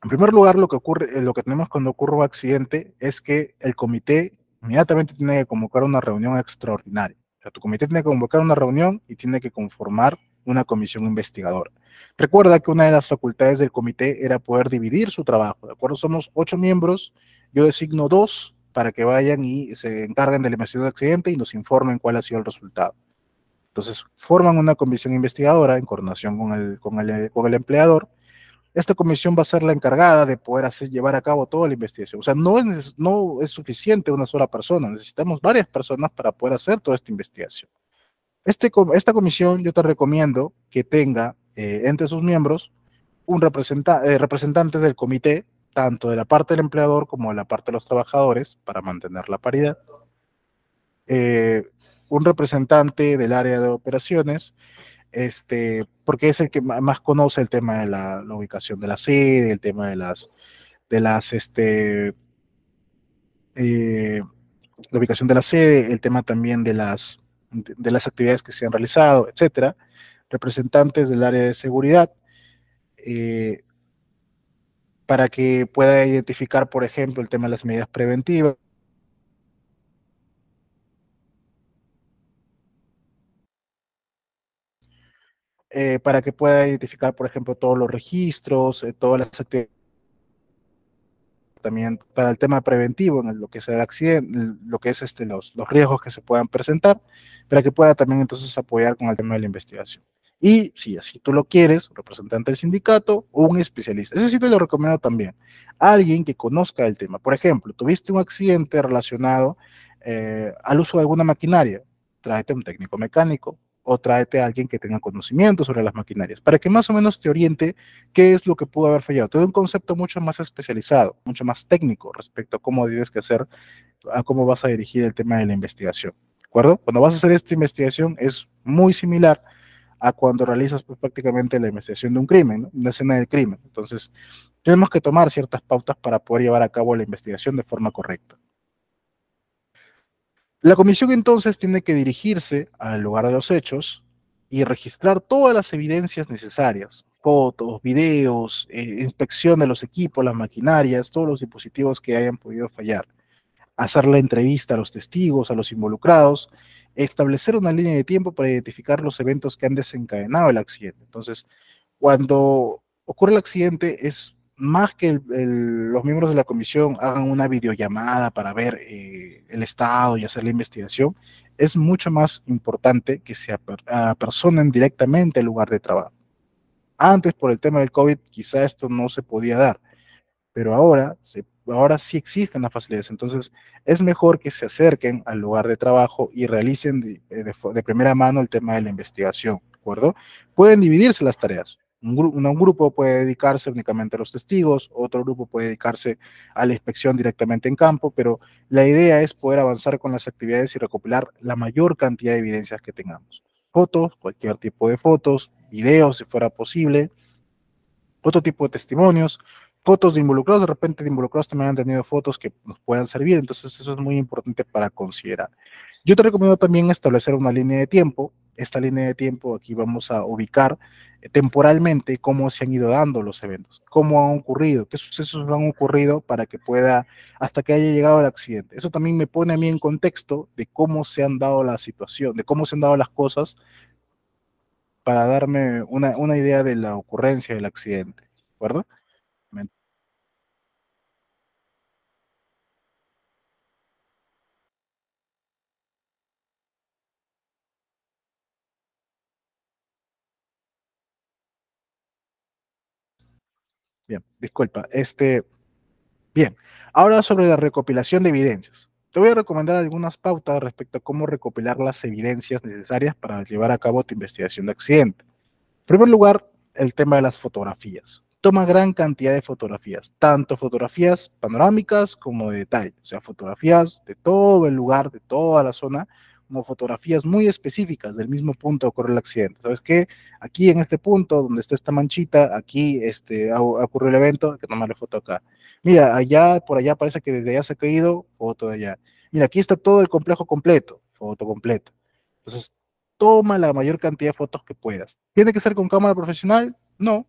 En primer lugar, lo que ocurre, lo que tenemos cuando ocurre un accidente es que el comité inmediatamente tiene que convocar una reunión extraordinaria. O sea, tu comité tiene que convocar una reunión y tiene que conformar una comisión investigadora. Recuerda que una de las facultades del comité era poder dividir su trabajo, ¿de acuerdo? Somos 8 miembros, yo designo 2 para que vayan y se encarguen de la investigación del accidente y nos informen cuál ha sido el resultado. Entonces, forman una comisión investigadora en coordinación con el empleador. Esta comisión va a ser la encargada de poder llevar a cabo toda la investigación. O sea, no es suficiente una sola persona, necesitamos varias personas para poder hacer toda esta investigación. Esta comisión yo te recomiendo que tenga entre sus miembros representantes del comité, tanto de la parte del empleador como de la parte de los trabajadores, para mantener la paridad. Un representante del área de operaciones, porque es el que más conoce el tema de la ubicación de la sede, el tema eh, la ubicación de la sede, el tema también de las actividades que se han realizado, etcétera. Representantes del área de seguridad, eh, para que pueda identificar, por ejemplo, el tema de las medidas preventivas, para que pueda identificar, por ejemplo, todos los registros, todas las actividades, también para el tema preventivo, en lo que sea de accidente, lo que es los riesgos que se puedan presentar, para que pueda también entonces apoyar con el tema de la investigación. Y si así tú lo quieres, un representante del sindicato o un especialista. Eso sí te lo recomiendo también. Alguien que conozca el tema. Por ejemplo, tuviste un accidente relacionado al uso de alguna maquinaria. Tráete un técnico mecánico o tráete a alguien que tenga conocimiento sobre las maquinarias, para que más o menos te oriente qué es lo que pudo haber fallado. Te da un concepto mucho más especializado, mucho más técnico respecto a cómo tienes que hacer, a cómo vas a dirigir el tema de la investigación. ¿De acuerdo? Cuando vas a hacer esta investigación es muy similar a cuando realizas pues, prácticamente la investigación de un crimen, ¿no? Una escena del crimen. Entonces, tenemos que tomar ciertas pautas para poder llevar a cabo la investigación de forma correcta. La comisión entonces tiene que dirigirse al lugar de los hechos y registrar todas las evidencias necesarias, fotos, videos, inspección de los equipos, las maquinarias, todos los dispositivos que hayan podido fallar, hacer la entrevista a los testigos, a los involucrados, establecer una línea de tiempo para identificar los eventos que han desencadenado el accidente. Entonces, cuando ocurre el accidente, es más que los miembros de la comisión hagan una videollamada para ver el estado y hacer la investigación, es mucho más importante que se apersonen directamente al lugar de trabajo. Antes, por el tema del COVID, quizá esto no se podía dar, pero ahora sí existen las facilidades. Entonces, es mejor que se acerquen al lugar de trabajo y realicen de primera mano el tema de la investigación, ¿de acuerdo? Pueden dividirse las tareas. Un grupo puede dedicarse únicamente a los testigos, otro grupo puede dedicarse a la inspección directamente en campo, pero la idea es poder avanzar con las actividades y recopilar la mayor cantidad de evidencias que tengamos. Fotos, cualquier tipo de fotos, videos si fuera posible, otro tipo de testimonios, fotos de involucrados, de repente de involucrados también han tenido fotos que nos puedan servir, entonces eso es muy importante para considerar. Yo te recomiendo también establecer una línea de tiempo esta línea de tiempo, aquí vamos a ubicar temporalmente cómo se han ido dando los eventos, cómo han ocurrido, qué sucesos han ocurrido para que pueda, hasta que haya llegado el accidente. Eso también me pone a mí en contexto de cómo se han dado la situación, de cómo se han dado las cosas para darme una idea de la ocurrencia del accidente, ¿de acuerdo? Bien, disculpa. Bien, ahora sobre la recopilación de evidencias. Te voy a recomendar algunas pautas respecto a cómo recopilar las evidencias necesarias para llevar a cabo tu investigación de accidente. En primer lugar, el tema de las fotografías. Toma gran cantidad de fotografías, tanto fotografías panorámicas como de detalle, o sea, fotografías de todo el lugar, de toda la zona, como fotografías muy específicas del mismo punto donde ocurrió el accidente. ¿Sabes qué? Aquí en este punto donde está esta manchita, aquí ocurrió el evento, hay que tomar la foto acá. Mira, allá, por allá parece que desde allá se ha caído, foto de allá. Mira, aquí está todo el complejo completo, foto completa. Entonces, toma la mayor cantidad de fotos que puedas. ¿Tiene que ser con cámara profesional? No,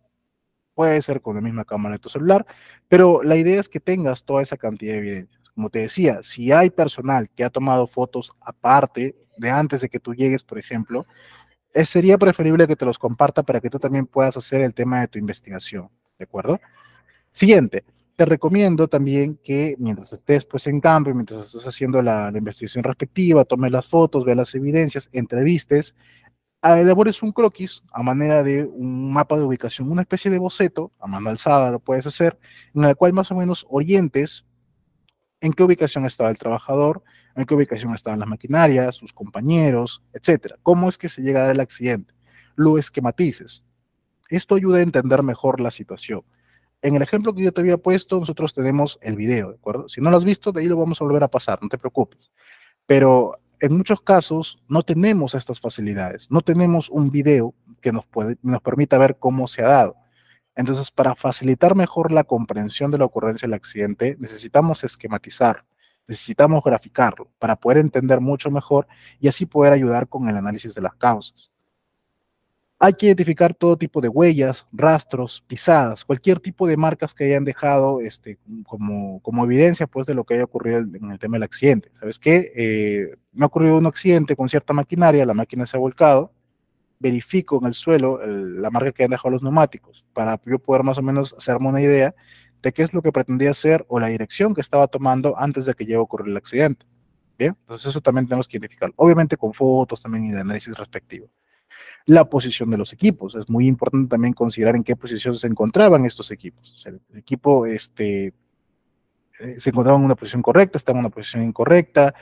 puede ser con la misma cámara de tu celular, pero la idea es que tengas toda esa cantidad de evidencias. Como te decía, si hay personal que ha tomado fotos aparte de antes de que tú llegues, por ejemplo, sería preferible que te los comparta para que tú también puedas hacer el tema de tu investigación, ¿de acuerdo? Siguiente, te recomiendo también que mientras estés pues en campo, mientras estés haciendo la investigación respectiva, tomes las fotos, veas las evidencias, entrevistes, elabores un croquis a manera de un mapa de ubicación, una especie de boceto, a mano alzada lo puedes hacer, en el cual más o menos orientes en qué ubicación estaba el trabajador, en qué ubicación estaban las maquinarias, sus compañeros, etcétera. ¿Cómo es que se llega a dar el accidente? Lo esquematices. Esto ayuda a entender mejor la situación. En el ejemplo que yo te había puesto, nosotros tenemos el video, ¿de acuerdo? Si no lo has visto, de ahí lo vamos a volver a pasar, no te preocupes. Pero en muchos casos no tenemos estas facilidades, no tenemos un video que nos permita ver cómo se ha dado. Entonces, para facilitar mejor la comprensión de la ocurrencia del accidente, necesitamos esquematizar, necesitamos graficarlo para poder entender mucho mejor y así poder ayudar con el análisis de las causas. Hay que identificar todo tipo de huellas, rastros, pisadas, cualquier tipo de marcas que hayan dejado como evidencia pues, de lo que haya ocurrido en el tema del accidente. ¿Sabes qué? Me ha ocurrido un accidente con cierta maquinaria, la máquina se ha volcado, verifico en el suelo la marca que han dejado los neumáticos para yo poder más o menos hacerme una idea de qué es lo que pretendía hacer o la dirección que estaba tomando antes de que llegue a ocurrir el accidente. Bien, entonces eso también tenemos que identificar, obviamente con fotos también y de análisis respectivo. La posición de los equipos. Es muy importante también considerar en qué posición se encontraban estos equipos. O sea, el equipo se encontraba en una posición correcta, estaba en una posición incorrecta.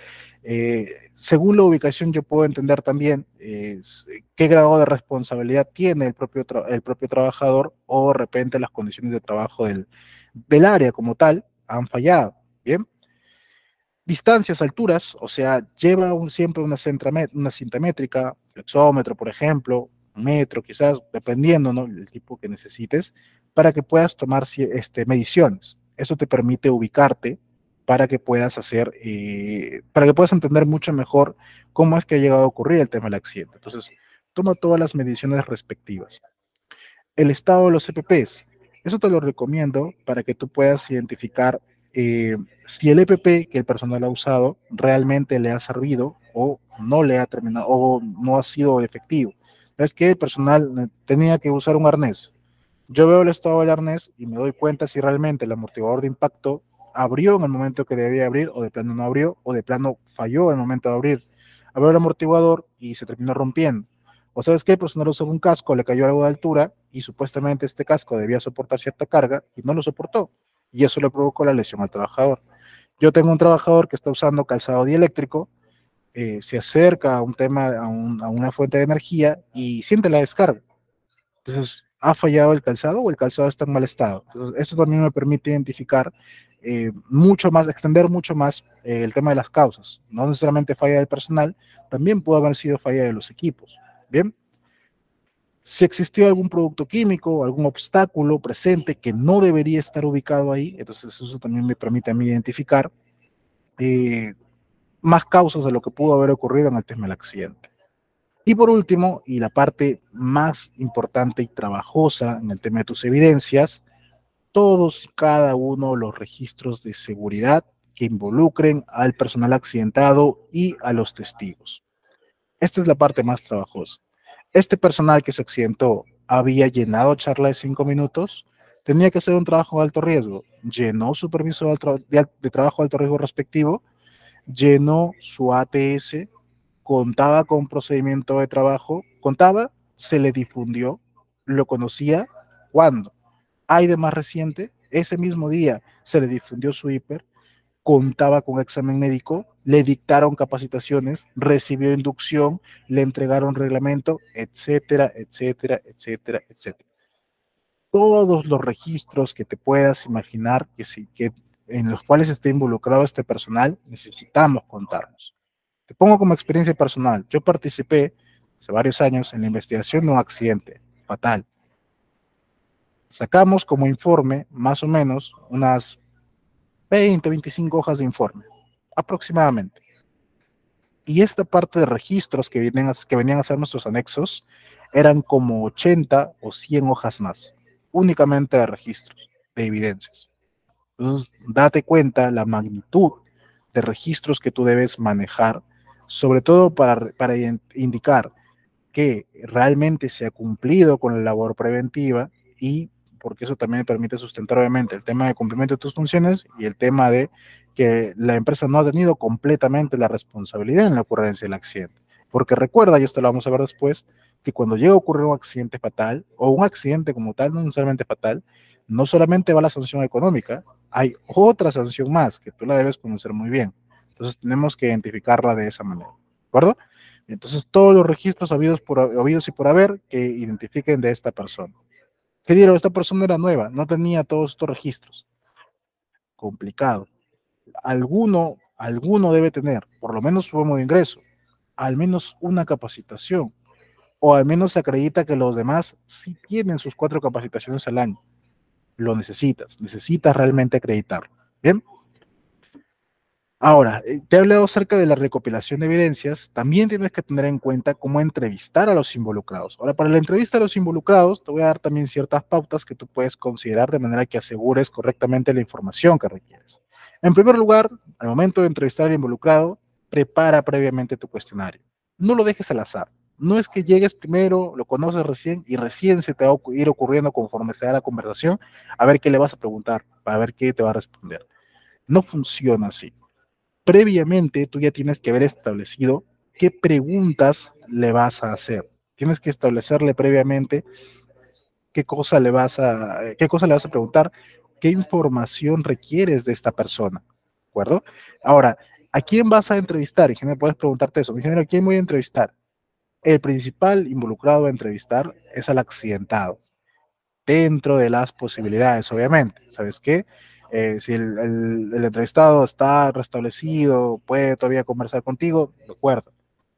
Según la ubicación, yo puedo entender también qué grado de responsabilidad tiene el propio trabajador o de repente las condiciones de trabajo del área como tal han fallado. Bien, distancias, alturas, o sea, lleva siempre una cinta métrica, flexómetro, por ejemplo, un metro, quizás, dependiendo, ¿no? El tipo que necesites, para que puedas tomar mediciones. Eso te permite ubicarte para que puedas para que puedas entender mucho mejor cómo es que ha llegado a ocurrir el tema del accidente. Entonces, toma todas las mediciones respectivas. El estado de los EPPs. Eso te lo recomiendo para que tú puedas identificar si el EPP que el personal ha usado realmente le ha servido o no le ha terminado o no ha sido efectivo. Es que el personal tenía que usar un arnés. Yo veo el estado del arnés y me doy cuenta si realmente el amortiguador de impacto abrió en el momento que debía abrir o de plano no abrió o de plano falló en el momento de abrir. Abrió el amortiguador y se terminó rompiendo. O sabes que el personal usó un casco, le cayó algo de altura y supuestamente este casco debía soportar cierta carga y no lo soportó. Y eso le provocó la lesión al trabajador. Yo tengo un trabajador que está usando calzado dieléctrico, se acerca a un tema, a una fuente de energía y siente la descarga. Entonces, ¿ha fallado el calzado o el calzado está en mal estado? Entonces, eso también me permite identificar mucho más, extender mucho más el tema de las causas. No necesariamente falla del personal, también puede haber sido falla de los equipos. Bien, si existió algún producto químico, algún obstáculo presente que no debería estar ubicado ahí, entonces eso también me permite a mí identificar eh, más causas de lo que pudo haber ocurrido en el tema del accidente. Y por último, y la parte más importante y trabajosa en el tema de tus evidencias, todos y cada uno de los registros de seguridad que involucren al personal accidentado y a los testigos. Esta es la parte más trabajosa. Este personal que se accidentó había llenado charla de 5 minutos, tenía que hacer un trabajo de alto riesgo, llenó su permiso de trabajo de alto riesgo respectivo, llenó su ATS, contaba con procedimiento de trabajo, contaba, se le difundió, lo conocía, ¿cuándo? Hay de más reciente, ese mismo día se le difundió su hiper, contaba con examen médico, le dictaron capacitaciones, recibió inducción, le entregaron reglamento, etcétera, etcétera, etcétera, etcétera. Todos los registros que te puedas imaginar en los cuales esté involucrado este personal, necesitamos contarlos. Te pongo como experiencia personal. Yo participé hace varios años en la investigación de un accidente fatal. Sacamos como informe más o menos unas 20, 25 hojas de informe, aproximadamente. Y esta parte de registros que venían a ser nuestros anexos eran como 80 o 100 hojas más, únicamente de registros, de evidencias. Entonces, date cuenta la magnitud de registros que tú debes manejar, sobre todo para indicar que realmente se ha cumplido con la labor preventiva y porque eso también permite sustentar obviamente el tema de cumplimiento de tus funciones y el tema de que la empresa no ha tenido completamente la responsabilidad en la ocurrencia del accidente. Porque recuerda, y esto lo vamos a ver después, que cuando llega a ocurrir un accidente fatal o un accidente como tal, no necesariamente fatal, no solamente va la sanción económica, hay otra sanción más que tú la debes conocer muy bien. Entonces tenemos que identificarla de esa manera. ¿De acuerdo? Entonces, todos los registros habidos y por haber que identifiquen de esta persona. ¿Qué dieron? Esta persona era nueva, no tenía todos estos registros. Complicado. Alguno debe tener, por lo menos su modo de ingreso, al menos una capacitación, o al menos se acredita que los demás sí tienen sus 4 capacitaciones al año. Lo necesitas realmente acreditarlo. Bien. Ahora, te he hablado acerca de la recopilación de evidencias, también tienes que tener en cuenta cómo entrevistar a los involucrados. Ahora, para la entrevista a los involucrados, te voy a dar también ciertas pautas que tú puedes considerar de manera que asegures correctamente la información que requieres. En primer lugar, al momento de entrevistar al involucrado, prepara previamente tu cuestionario. No lo dejes al azar. No es que llegues primero, lo conoces recién y recién se te va a ir ocurriendo conforme se da la conversación, a ver qué le vas a preguntar, para ver qué te va a responder. No funciona así. Previamente tú ya tienes que haber establecido qué preguntas le vas a hacer. Tienes que establecerle previamente qué cosa le vas a preguntar, qué información requieres de esta persona. ¿De acuerdo? Ahora, ¿a quién vas a entrevistar? Ingeniero, puedes preguntarte eso. Ingeniero, ¿a quién voy a entrevistar? El principal involucrado a entrevistar es al accidentado, dentro de las posibilidades, obviamente. ¿Sabes qué? Si el entrevistado está restablecido, puede todavía conversar contigo, de acuerdo.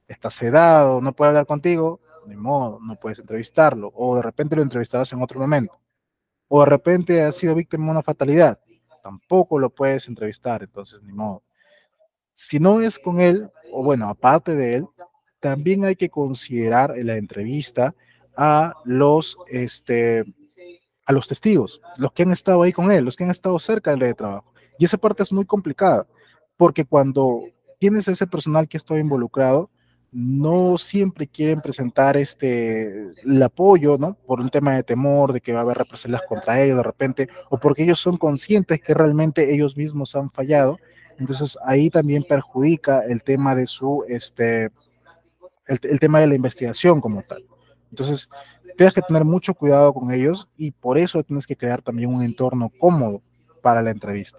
Está sedado, no puede hablar contigo, ni modo, no puedes entrevistarlo. O de repente lo entrevistarás en otro momento. O de repente ha sido víctima de una fatalidad, tampoco lo puedes entrevistar, entonces ni modo. Si no es con él, o bueno, aparte de él, también hay que considerar en la entrevista a a los testigos, los que han estado ahí con él, los que han estado cerca del área de trabajo. Y esa parte es muy complicada, porque cuando tienes ese personal que está involucrado, no siempre quieren presentar el apoyo, ¿no? Por un tema de temor, de que va a haber represalias contra ellos de repente, o porque ellos son conscientes que realmente ellos mismos han fallado. Entonces ahí también perjudica el tema de el tema de la investigación como tal. Entonces, tienes que tener mucho cuidado con ellos y por eso tienes que crear también un entorno cómodo para la entrevista.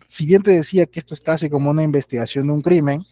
Si bien te decía que esto es casi como una investigación de un crimen,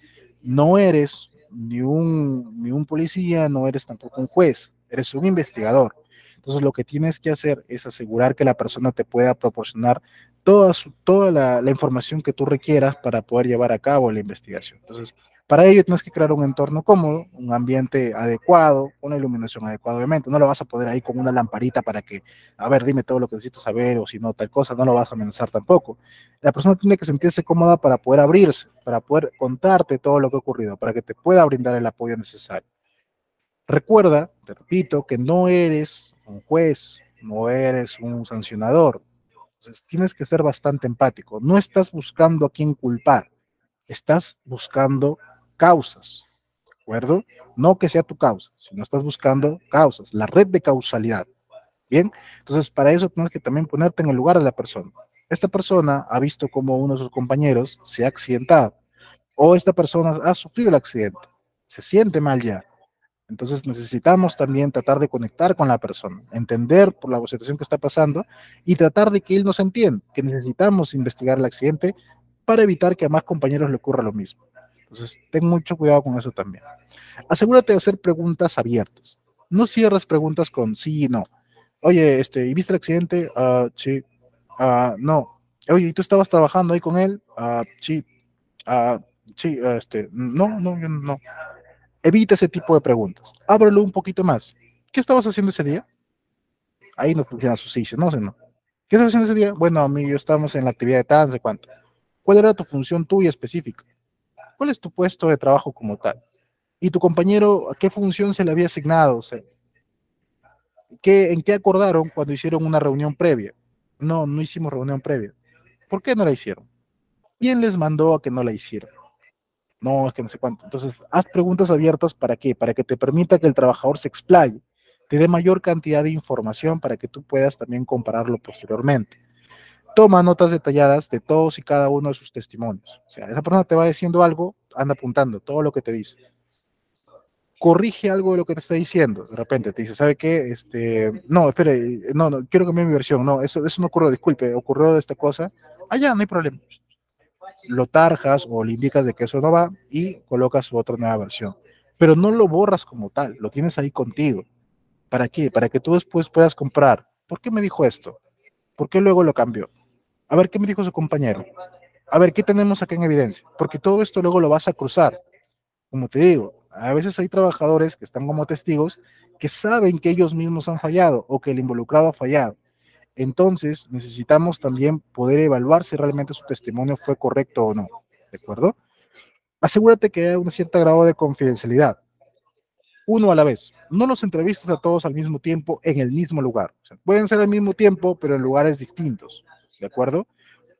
no eres ni un policía, no eres tampoco un juez, eres un investigador. Entonces, lo que tienes que hacer es asegurar que la persona te pueda proporcionar toda la información que tú requieras para poder llevar a cabo la investigación. Entonces, para ello tienes que crear un entorno cómodo, un ambiente adecuado, una iluminación adecuada, obviamente. No lo vas a poner ahí con una lamparita para que, a ver, dime todo lo que necesitas saber o si no, tal cosa, no lo vas a amenazar tampoco. La persona tiene que sentirse cómoda para poder abrirse, para poder contarte todo lo que ha ocurrido, para que te pueda brindar el apoyo necesario. Recuerda, te repito, que no eres un juez, no eres un sancionador. Entonces tienes que ser bastante empático. No estás buscando a quién culpar, estás buscando causas, ¿de acuerdo? No que sea tu causa, sino estás buscando causas, la red de causalidad. Bien, entonces para eso tienes que también ponerte en el lugar de la persona. Esta persona ha visto cómo uno de sus compañeros se ha accidentado o esta persona ha sufrido el accidente, se siente mal ya. Entonces necesitamos también tratar de conectar con la persona, entender por la situación que está pasando y tratar de que él nos entienda, que necesitamos investigar el accidente para evitar que a más compañeros le ocurra lo mismo. Entonces, ten mucho cuidado con eso también. Asegúrate de hacer preguntas abiertas. No cierres preguntas con sí y no. Oye, ¿y viste el accidente? Sí. No. Oye, ¿y tú estabas trabajando ahí con él? Sí. Ah, sí, no, no, yo no. Evita ese tipo de preguntas. Ábrelo un poquito más. ¿Qué estabas haciendo ese día? Ahí no funciona su sitio, no sé, no. ¿Qué estabas haciendo ese día? Bueno, amigo, estamos en la actividad de tal, no sé cuánto. ¿Cuál era tu función tuya específica? ¿Cuál es tu puesto de trabajo como tal? ¿Y tu compañero a qué función se le había asignado? O sea, ¿en qué acordaron cuando hicieron una reunión previa? No, no hicimos reunión previa. ¿Por qué no la hicieron? ¿Quién les mandó a que no la hicieran? No, es que no sé cuánto. Entonces, haz preguntas abiertas ¿para qué? Para que te permita que el trabajador se explaye, te dé mayor cantidad de información para que tú puedas también compararlo posteriormente. Toma notas detalladas de todos y cada uno de sus testimonios. O sea, esa persona te va diciendo algo, anda apuntando todo lo que te dice. Corrige algo de lo que te está diciendo. De repente te dice, ¿sabe qué? No, espere, no, no, quiero cambiar mi versión. No, eso no ocurrió, disculpe, ocurrió de esta cosa. Ya, no hay problema. Lo tarjas o le indicas de que eso no va y colocas su otra nueva versión. Pero no lo borras como tal, lo tienes ahí contigo. ¿Para qué? Para que tú después puedas comprar. ¿Por qué me dijo esto? ¿Por qué luego lo cambió? A ver, ¿qué me dijo su compañero? A ver, ¿qué tenemos acá en evidencia? Porque todo esto luego lo vas a cruzar. Como te digo, a veces hay trabajadores que están como testigos que saben que ellos mismos han fallado o que el involucrado ha fallado. Entonces, necesitamos también poder evaluar si realmente su testimonio fue correcto o no. ¿De acuerdo? Asegúrate que haya un cierto grado de confidencialidad. Uno a la vez. No los entrevistes a todos al mismo tiempo en el mismo lugar. O sea, pueden ser al mismo tiempo, pero en lugares distintos. ¿De acuerdo?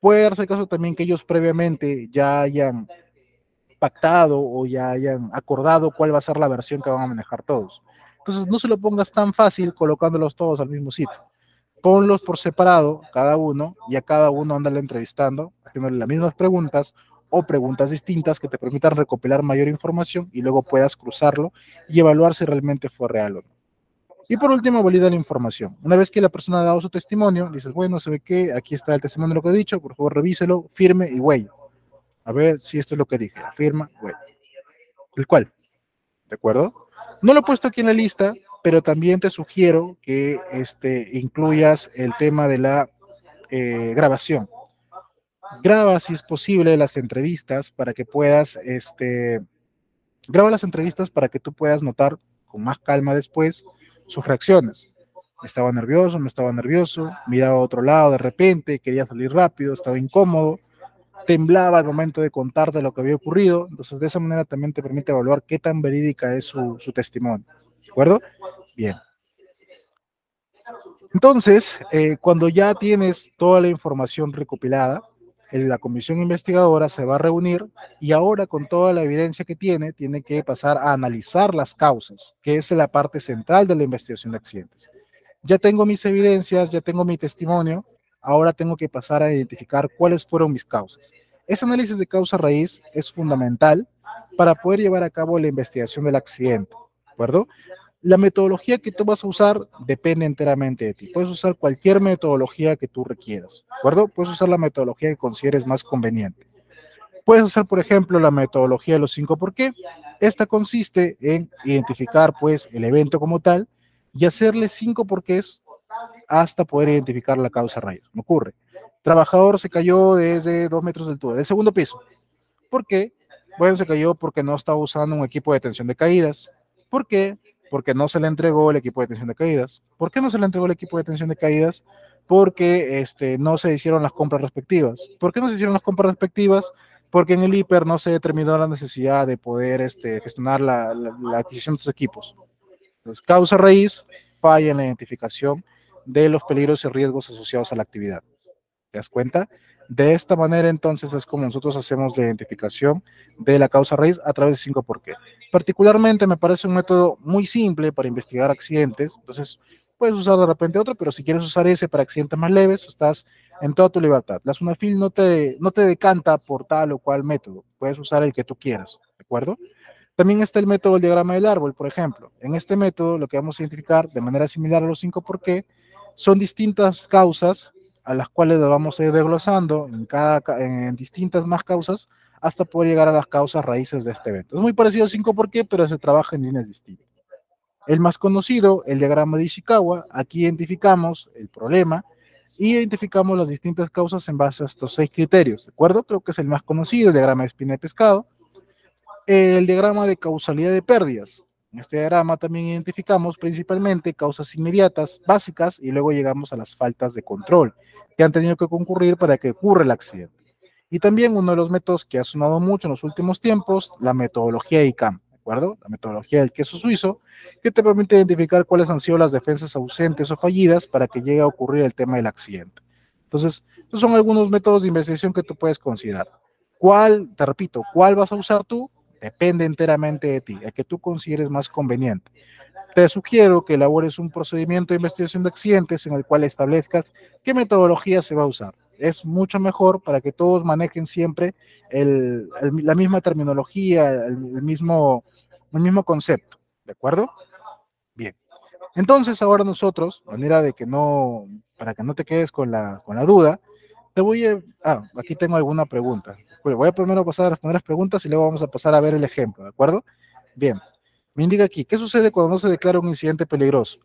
Puede darse caso también que ellos previamente ya hayan pactado o ya hayan acordado cuál va a ser la versión que van a manejar todos. Entonces, no se lo pongas tan fácil colocándolos todos al mismo sitio. Ponlos por separado, cada uno, y a cada uno ándale entrevistando, haciéndole las mismas preguntas o preguntas distintas que te permitan recopilar mayor información y luego puedas cruzarlo y evaluar si realmente fue real o no. Y por último, valida la información. Una vez que la persona ha dado su testimonio, dices, bueno, ¿sabe qué? Aquí está el testimonio de lo que he dicho, por favor revíselo, firme y huella. A ver si esto es lo que dije. Firma, huella. ¿El cual? ¿De acuerdo? No lo he puesto aquí en la lista, pero también te sugiero que incluyas el tema de la grabación. Graba, si es posible, las entrevistas para que puedas, graba las entrevistas para que tú puedas notar con más calma después sus reacciones. Estaba nervioso, no estaba nervioso, miraba a otro lado de repente, quería salir rápido, estaba incómodo, temblaba al momento de contarte lo que había ocurrido. Entonces, de esa manera también te permite evaluar qué tan verídica es su testimonio. ¿De acuerdo? Bien. Entonces, cuando ya tienes toda la información recopilada, la comisión investigadora se va a reunir y ahora con toda la evidencia que tiene que pasar a analizar las causas, que es la parte central de la investigación de accidentes. Ya tengo mis evidencias, ya tengo mi testimonio, ahora tengo que pasar a identificar cuáles fueron mis causas. Ese análisis de causa raíz es fundamental para poder llevar a cabo la investigación del accidente, ¿de acuerdo? La metodología que tú vas a usar depende enteramente de ti. Puedes usar cualquier metodología que tú requieras, ¿de acuerdo? Puedes usar la metodología que consideres más conveniente. Puedes usar, por ejemplo, la metodología de los 5 por qué. Esta consiste en identificar, pues, el evento como tal y hacerle 5 porqués hasta poder identificar la causa raíz. Me ocurre. Trabajador se cayó desde 2 metros de altura, del segundo piso. ¿Por qué? Bueno, se cayó porque no estaba usando un equipo de detención de caídas. ¿Por qué? Porque no se le entregó el equipo de detención de caídas. ¿Por qué no se le entregó el equipo de detención de caídas? Porque no se hicieron las compras respectivas. ¿Por qué no se hicieron las compras respectivas? Porque en el hiper no se determinó la necesidad de poder gestionar la adquisición de estos equipos. Entonces, causa raíz, falla en la identificación de los peligros y riesgos asociados a la actividad. ¿Te das cuenta? De esta manera, entonces, es como nosotros hacemos la identificación de la causa raíz a través de 5 por qué. Particularmente me parece un método muy simple para investigar accidentes. Entonces, puedes usar de repente otro, pero si quieres usar ese para accidentes más leves, estás en toda tu libertad. La SUNAFIL no te decanta por tal o cual método. Puedes usar el que tú quieras, ¿de acuerdo? También está el método del diagrama del árbol, por ejemplo. En este método, lo que vamos a identificar de manera similar a los 5 por qué son distintas causas a las cuales las vamos a ir desglosando en distintas más causas hasta poder llegar a las causas raíces de este evento. Es muy parecido al 5 por qué, pero se trabaja en líneas distintas. El más conocido, el diagrama de Ishikawa, aquí identificamos el problema y identificamos las distintas causas en base a estos 6 criterios, ¿de acuerdo? Creo que es el más conocido, el diagrama de espina de pescado. El diagrama de causalidad de pérdidas. En este diagrama también identificamos principalmente causas inmediatas, básicas, y luego llegamos a las faltas de control que han tenido que concurrir para que ocurra el accidente. Y también uno de los métodos que ha sonado mucho en los últimos tiempos, la metodología ICAM, ¿de acuerdo? La metodología del queso suizo, que te permite identificar cuáles han sido las defensas ausentes o fallidas para que llegue a ocurrir el tema del accidente. Entonces, estos son algunos métodos de investigación que tú puedes considerar. ¿Cuál, te repito, cuál vas a usar tú? Depende enteramente de ti, el que tú consideres más conveniente. Te sugiero que elabores un procedimiento de investigación de accidentes en el cual establezcas qué metodología se va a usar. Es mucho mejor para que todos manejen siempre la misma terminología, el mismo concepto. ¿De acuerdo? Bien. Entonces, ahora nosotros, de manera de que no, para que no te quedes con la duda, te voy a... aquí tengo alguna pregunta. Voy a primero pasar a responder las preguntas y luego vamos a pasar a ver el ejemplo, ¿de acuerdo? Bien. Me indica aquí, ¿qué sucede cuando no se declara un incidente peligroso?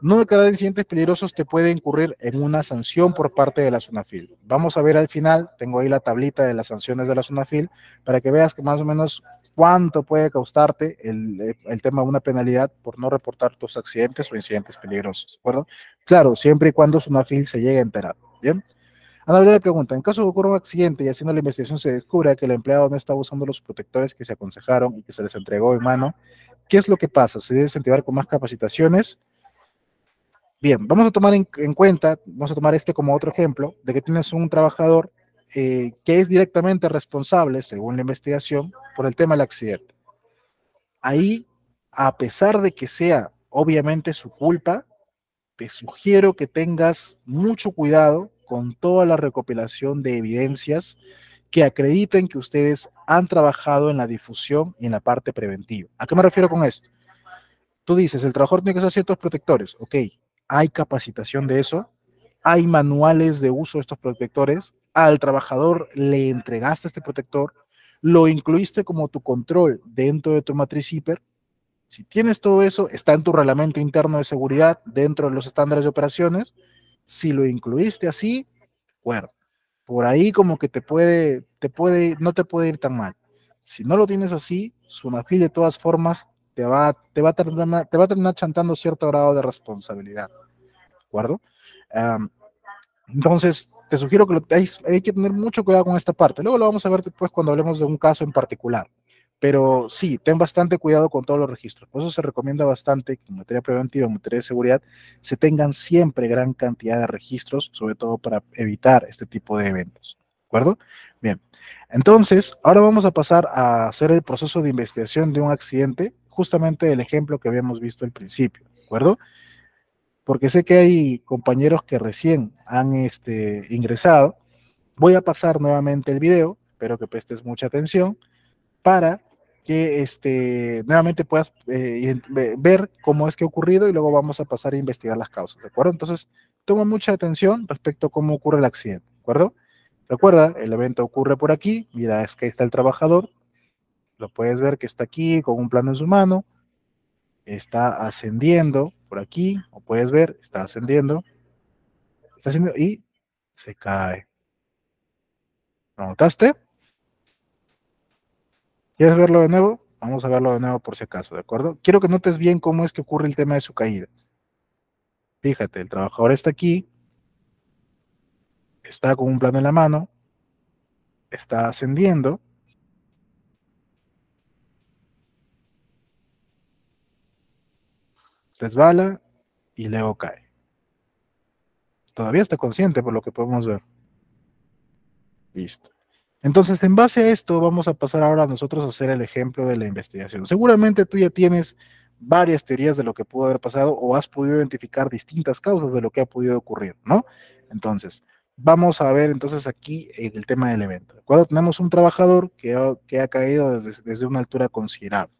No declarar incidentes peligrosos te puede incurrir en una sanción por parte de la SUNAFIL. Vamos a ver al final, tengo ahí la tablita de las sanciones de la SUNAFIL para que veas que más o menos cuánto puede causarte el tema de una penalidad por no reportar tus accidentes o incidentes peligrosos, ¿de acuerdo? Claro, siempre y cuando SUNAFIL se llegue a enterar, ¿bien? Ana María le pregunta, en caso de que ocurra un accidente y haciendo la investigación se descubra que el empleado no estaba usando los protectores que se aconsejaron y que se les entregó en mano, ¿qué es lo que pasa? ¿Se debe incentivar con más capacitaciones? Bien, vamos a tomar en cuenta, vamos a tomar este como otro ejemplo, de que tienes un trabajador que es directamente responsable, según la investigación, por el tema del accidente. Ahí, a pesar de que sea obviamente su culpa, te sugiero que tengas mucho cuidado con toda la recopilación de evidencias que acrediten que ustedes han trabajado en la difusión y en la parte preventiva. ¿A qué me refiero con esto? Tú dices, el trabajador tiene que usar ciertos protectores. Ok, ¿hay capacitación de eso? ¿Hay manuales de uso de estos protectores? ¿Al trabajador le entregaste este protector? ¿Lo incluiste como tu control dentro de tu matriz hiper? Si tienes todo eso, está en tu reglamento interno de seguridad dentro de los estándares de operaciones. Si lo incluiste así, bueno, por ahí como que no te puede ir tan mal. Si no lo tienes así, Sunafil de todas formas te va a terminar chantando cierto grado de responsabilidad, ¿de acuerdo? Um, entonces, te sugiero que hay que tener mucho cuidado con esta parte. Luego lo vamos a ver después cuando hablemos de un caso en particular. Pero sí, ten bastante cuidado con todos los registros. Por eso se recomienda bastante que en materia preventiva, en materia de seguridad, se tengan siempre gran cantidad de registros, sobre todo para evitar este tipo de eventos. ¿De acuerdo? Bien. Entonces, ahora vamos a pasar a hacer el proceso de investigación de un accidente, justamente el ejemplo que habíamos visto al principio. ¿De acuerdo? Porque sé que hay compañeros que recién han ingresado. Voy a pasar nuevamente el video, espero que prestes mucha atención para que nuevamente puedas ver cómo es que ha ocurrido y luego vamos a pasar a investigar las causas, ¿de acuerdo? Entonces, toma mucha atención respecto a cómo ocurre el accidente, ¿de acuerdo? Recuerda, el evento ocurre por aquí, mira, es que ahí está el trabajador, lo puedes ver que está aquí con un plano en su mano, está ascendiendo por aquí, o puedes ver, está ascendiendo y se cae. ¿Lo notaste? ¿Quieres verlo de nuevo? Vamos a verlo de nuevo por si acaso, ¿de acuerdo? Quiero que notes bien cómo es que ocurre el tema de su caída. Fíjate, el trabajador está aquí, está con un plano en la mano, está ascendiendo, resbala y luego cae. Todavía está consciente por lo que podemos ver. Listo. Entonces, en base a esto, vamos a pasar ahora nosotros a hacer el ejemplo de la investigación. Seguramente tú ya tienes varias teorías de lo que pudo haber pasado o has podido identificar distintas causas de lo que ha podido ocurrir, ¿no? Entonces, vamos a ver entonces aquí el tema del evento. ¿De acuerdo? Tenemos un trabajador que ha caído desde una altura considerable.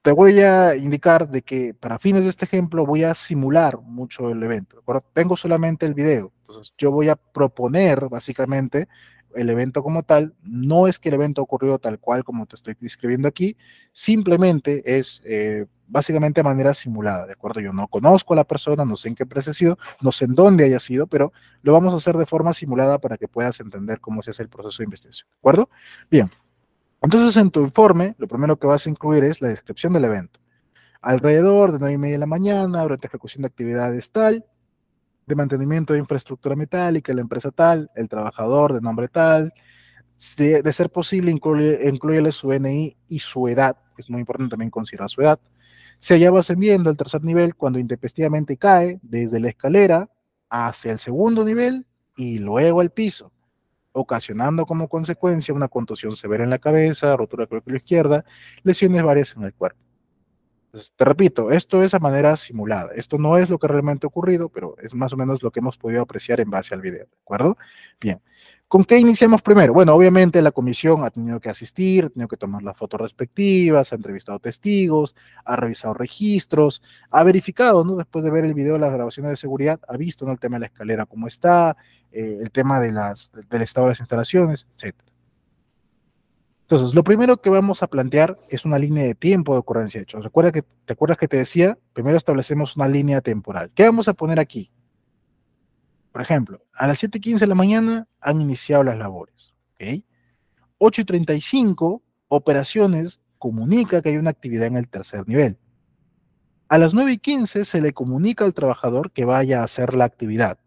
Te voy a indicar de que para fines de este ejemplo voy a simular mucho el evento, ¿de acuerdo? Tengo solamente el video, entonces yo voy a proponer básicamente el evento como tal. No es que el evento ocurrió tal cual como te estoy describiendo aquí, simplemente es básicamente de manera simulada, ¿de acuerdo? Yo no conozco a la persona, no sé en qué empresa ha sido, no sé en dónde haya sido, pero lo vamos a hacer de forma simulada para que puedas entender cómo se hace el proceso de investigación, ¿de acuerdo? Bien. Entonces, en tu informe, lo primero que vas a incluir es la descripción del evento. Alrededor de 9:30 de la mañana, durante ejecución de actividades tal, de mantenimiento de infraestructura metálica, la empresa tal, el trabajador de nombre tal. De ser posible, incluyele su NI y su edad, que es muy importante también considerar su edad. Se hallaba ascendiendo al tercer nivel cuando intempestivamente cae desde la escalera hacia el segundo nivel y luego al piso, ocasionando como consecuencia una contusión severa en la cabeza, rotura de córnea izquierda, lesiones varias en el cuerpo. Entonces, te repito, esto es a manera simulada. Esto no es lo que realmente ha ocurrido, pero es más o menos lo que hemos podido apreciar en base al video, ¿de acuerdo? Bien. ¿Con qué iniciamos primero? Bueno, obviamente la comisión ha tenido que asistir, ha tenido que tomar las fotos respectivas, ha entrevistado testigos, ha revisado registros, ha verificado, ¿no? Después de ver el video, las grabaciones de seguridad, ha visto, ¿no? El tema de la escalera, cómo está, el tema del estado de las instalaciones, etcétera. Entonces, lo primero que vamos a plantear es una línea de tiempo de ocurrencia de hechos. ¿Te acuerdas que te decía? Primero establecemos una línea temporal. ¿Qué vamos a poner aquí? Por ejemplo, a las 7:15 de la mañana han iniciado las labores. ¿Ok? 8:35, operaciones comunica que hay una actividad en el tercer nivel. A las 9:15 se le comunica al trabajador que vaya a hacer la actividad.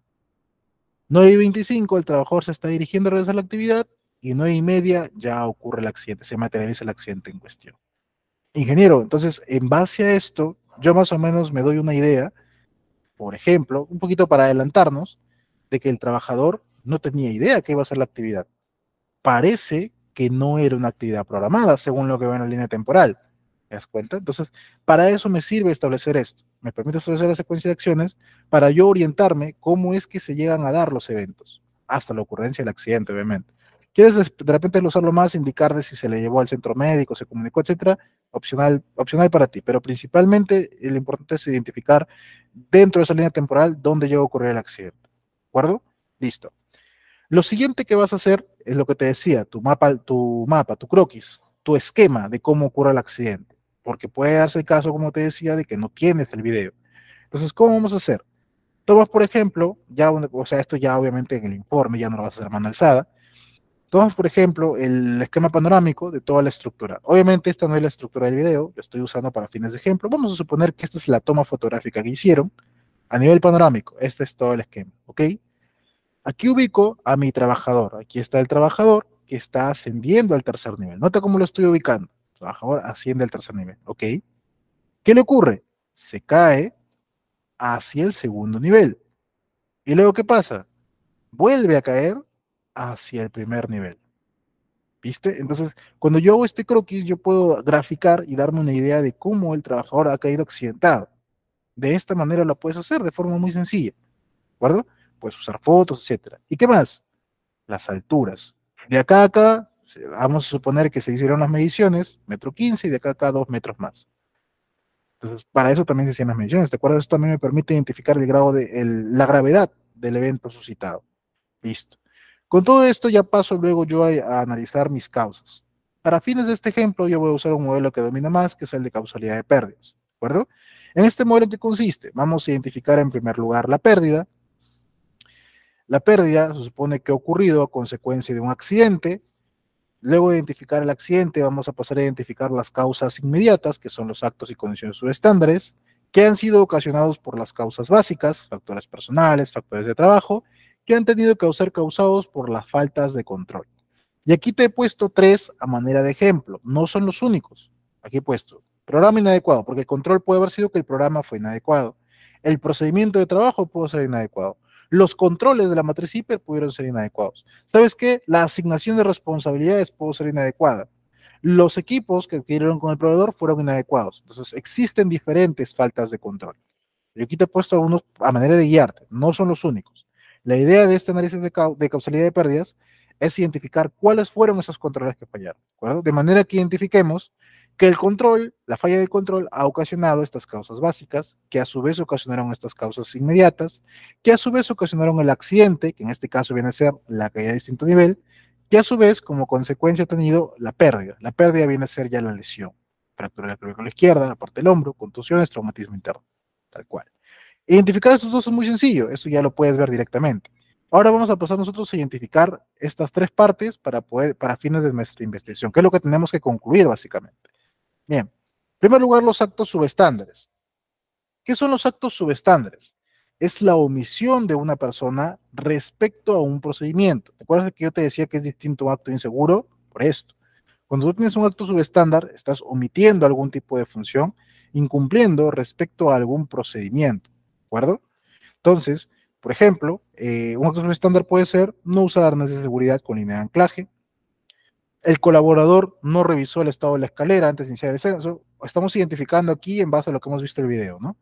9:25 el trabajador se está dirigiendo a realizar la actividad y 9:30 ya ocurre el accidente, se materializa el accidente en cuestión. Ingeniero, entonces, en base a esto, yo más o menos me doy una idea, por ejemplo, un poquito para adelantarnos, de que el trabajador no tenía idea que iba a ser la actividad. Parece que no era una actividad programada, según lo que veo en la línea temporal. ¿Te das cuenta? Entonces, para eso me sirve establecer esto. Me permite establecer la secuencia de acciones para yo orientarme cómo es que se llegan a dar los eventos, hasta la ocurrencia del accidente, obviamente. ¿Quieres de repente usarlo más, indicar de si se le llevó al centro médico, se comunicó, etcétera? Opcional para ti, pero principalmente lo importante es identificar dentro de esa línea temporal dónde llegó a ocurrir el accidente. ¿De acuerdo? Listo. Lo siguiente que vas a hacer es lo que te decía, tu croquis, tu esquema de cómo ocurre el accidente, porque puede darse el caso, como te decía, de que no tienes el video. Entonces, ¿cómo vamos a hacer? Tomas, por ejemplo, o sea, esto ya obviamente en el informe, ya no lo vas a hacer a mano alzada. Tomas, por ejemplo, el esquema panorámico de toda la estructura. Obviamente esta no es la estructura del video, lo estoy usando para fines de ejemplo. Vamos a suponer que esta es la toma fotográfica que hicieron. A nivel panorámico, este es todo el esquema, ¿ok? Aquí ubico a mi trabajador. Aquí está el trabajador que está ascendiendo al tercer nivel. Nota cómo lo estoy ubicando. El trabajador asciende al tercer nivel, ¿ok? ¿Qué le ocurre? Se cae hacia el segundo nivel. ¿Y luego qué pasa? Vuelve a caer hacia el primer nivel. ¿Viste? Entonces, cuando yo hago este croquis, yo puedo graficar y darme una idea de cómo el trabajador ha caído accidentado. De esta manera lo puedes hacer de forma muy sencilla, ¿de acuerdo? Puedes usar fotos, etcétera. ¿Y qué más? Las alturas. De acá a acá, vamos a suponer que se hicieron las mediciones, 1,15 m, y de acá a acá 2 metros más. Entonces, para eso también se hacían las mediciones, ¿de acuerdo? Esto también me permite identificar el grado la gravedad del evento suscitado. Listo. Con todo esto ya paso luego yo a analizar mis causas. Para fines de este ejemplo, yo voy a usar un modelo que domina más, que es el de causalidad de pérdidas, ¿de acuerdo? En este modelo, ¿en qué consiste? Vamos a identificar en primer lugar la pérdida. La pérdida se supone que ha ocurrido a consecuencia de un accidente. Luego de identificar el accidente, vamos a pasar a identificar las causas inmediatas, que son los actos y condiciones subestándares, que han sido ocasionados por las causas básicas, factores personales, factores de trabajo, que han tenido que ser causados por las faltas de control. Y aquí te he puesto tres a manera de ejemplo, no son los únicos. Aquí he puesto Programa inadecuado, porque el control puede haber sido que el programa fue inadecuado. El procedimiento de trabajo pudo ser inadecuado. Los controles de la matriz hiper pudieron ser inadecuados. ¿Sabes qué? La asignación de responsabilidades pudo ser inadecuada. Los equipos que adquirieron con el proveedor fueron inadecuados. Entonces, existen diferentes faltas de control. Yo aquí te he puesto algunos a manera de guiarte, no son los únicos. La idea de este análisis de causalidad de pérdidas es identificar cuáles fueron esos controles que fallaron, ¿de acuerdo? De manera que identifiquemos que el control, la falla de control, ha ocasionado estas causas básicas, que a su vez ocasionaron estas causas inmediatas, que a su vez ocasionaron el accidente, que en este caso viene a ser la caída de distinto nivel, que a su vez, como consecuencia, ha tenido la pérdida. La pérdida viene a ser ya la lesión. Fractura de la clavícula izquierda, la parte del hombro, contusiones, traumatismo interno, tal cual. Identificar estos dos es muy sencillo, esto ya lo puedes ver directamente. Ahora vamos a pasar nosotros a identificar estas tres partes para fines de nuestra investigación, que es lo que tenemos que concluir básicamente. Bien, en primer lugar, los actos subestándares. ¿Qué son los actos subestándares? Es la omisión de una persona respecto a un procedimiento. ¿Te acuerdas que yo te decía que es distinto a un acto inseguro? Por esto. Cuando tú tienes un acto subestándar, estás omitiendo algún tipo de función, incumpliendo respecto a algún procedimiento. ¿De acuerdo? Entonces, por ejemplo, un acto subestándar puede ser no usar arnés de seguridad con línea de anclaje. El colaborador no revisó el estado de la escalera antes de iniciar el descenso. Estamos identificando aquí en base a lo que hemos visto en el video, ¿no?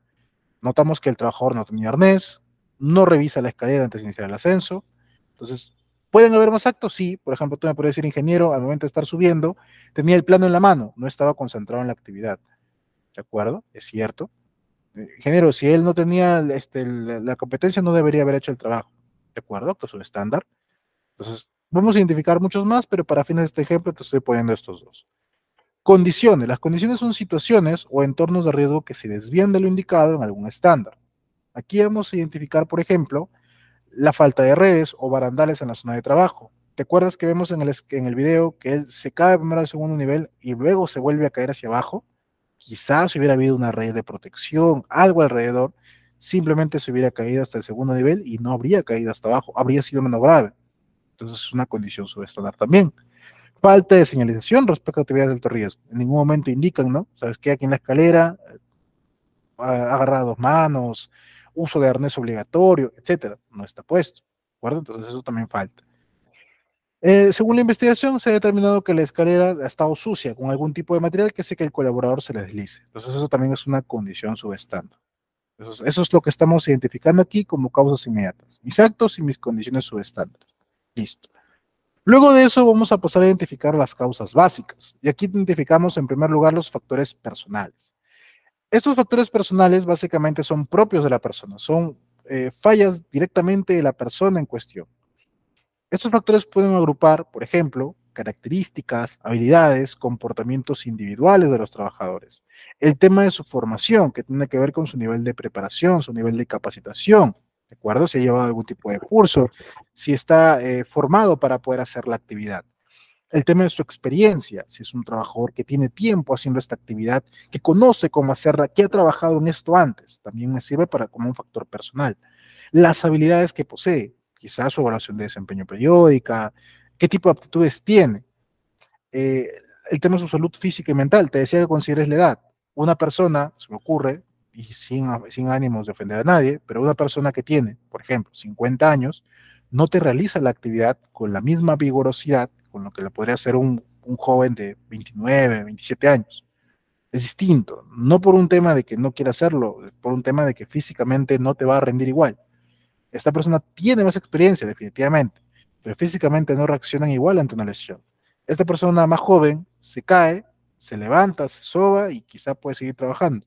Notamos que el trabajador no tenía arnés, no revisa la escalera antes de iniciar el ascenso. Entonces, ¿pueden haber más actos? Sí. Por ejemplo, tú me podrías decir, ingeniero, al momento de estar subiendo, tenía el plano en la mano, no estaba concentrado en la actividad. ¿De acuerdo? Es cierto. Ingeniero, si él no tenía la competencia, no debería haber hecho el trabajo. ¿De acuerdo? Acto subestándar. Entonces, vamos a identificar muchos más, pero para fines de este ejemplo te estoy poniendo estos dos. Condiciones. Las condiciones son situaciones o entornos de riesgo que se desvían de lo indicado en algún estándar. Aquí vamos a identificar, por ejemplo, la falta de redes o barandales en la zona de trabajo. ¿Te acuerdas que vemos en el video que él se cae primero al segundo nivel y luego se vuelve a caer hacia abajo? Quizás si hubiera habido una red de protección, algo alrededor, simplemente se hubiera caído hasta el segundo nivel y no habría caído hasta abajo, habría sido menos grave. Entonces es una condición subestándar también. Falta de señalización respecto a actividades de alto riesgo. En ningún momento indican, ¿no? ¿Sabes qué? Aquí en la escalera, agarrar a dos manos, uso de arnés obligatorio, etcétera. No está puesto, ¿de acuerdo? Entonces eso también falta. Según la investigación, se ha determinado que la escalera ha estado sucia con algún tipo de material que hace que el colaborador se le deslice. Entonces eso también es una condición subestándar. Eso es lo que estamos identificando aquí como causas inmediatas. Mis actos y mis condiciones subestándares. Listo. Luego de eso vamos a pasar a identificar las causas básicas. Y aquí identificamos en primer lugar los factores personales. Estos factores personales básicamente son propios de la persona, son fallas directamente de la persona en cuestión. Estos factores pueden agrupar, por ejemplo, características, habilidades, comportamientos individuales de los trabajadores. El tema de su formación, que tiene que ver con su nivel de preparación, su nivel de capacitación, ¿de acuerdo? Si ha llevado algún tipo de curso, si está formado para poder hacer la actividad. El tema de su experiencia, si es un trabajador que tiene tiempo haciendo esta actividad, que conoce cómo hacerla, que ha trabajado en esto antes, también me sirve como un factor personal. Las habilidades que posee, quizás su evaluación de desempeño periódica, qué tipo de aptitudes tiene. Eh, el tema de su salud física y mental, te decía que consideres la edad. Una persona, se me ocurre, y sin ánimos de ofender a nadie, pero una persona que tiene, por ejemplo, 50 años, no te realiza la actividad con la misma vigorosidad con lo que le podría hacer un joven de 29, 27 años. Es distinto, no por un tema de que no quiera hacerlo, por un tema de que físicamente no te va a rendir igual. Esta persona tiene más experiencia, definitivamente, pero físicamente no reaccionan igual ante una lesión. Esta persona más joven se cae, se levanta, se soba y quizá puede seguir trabajando.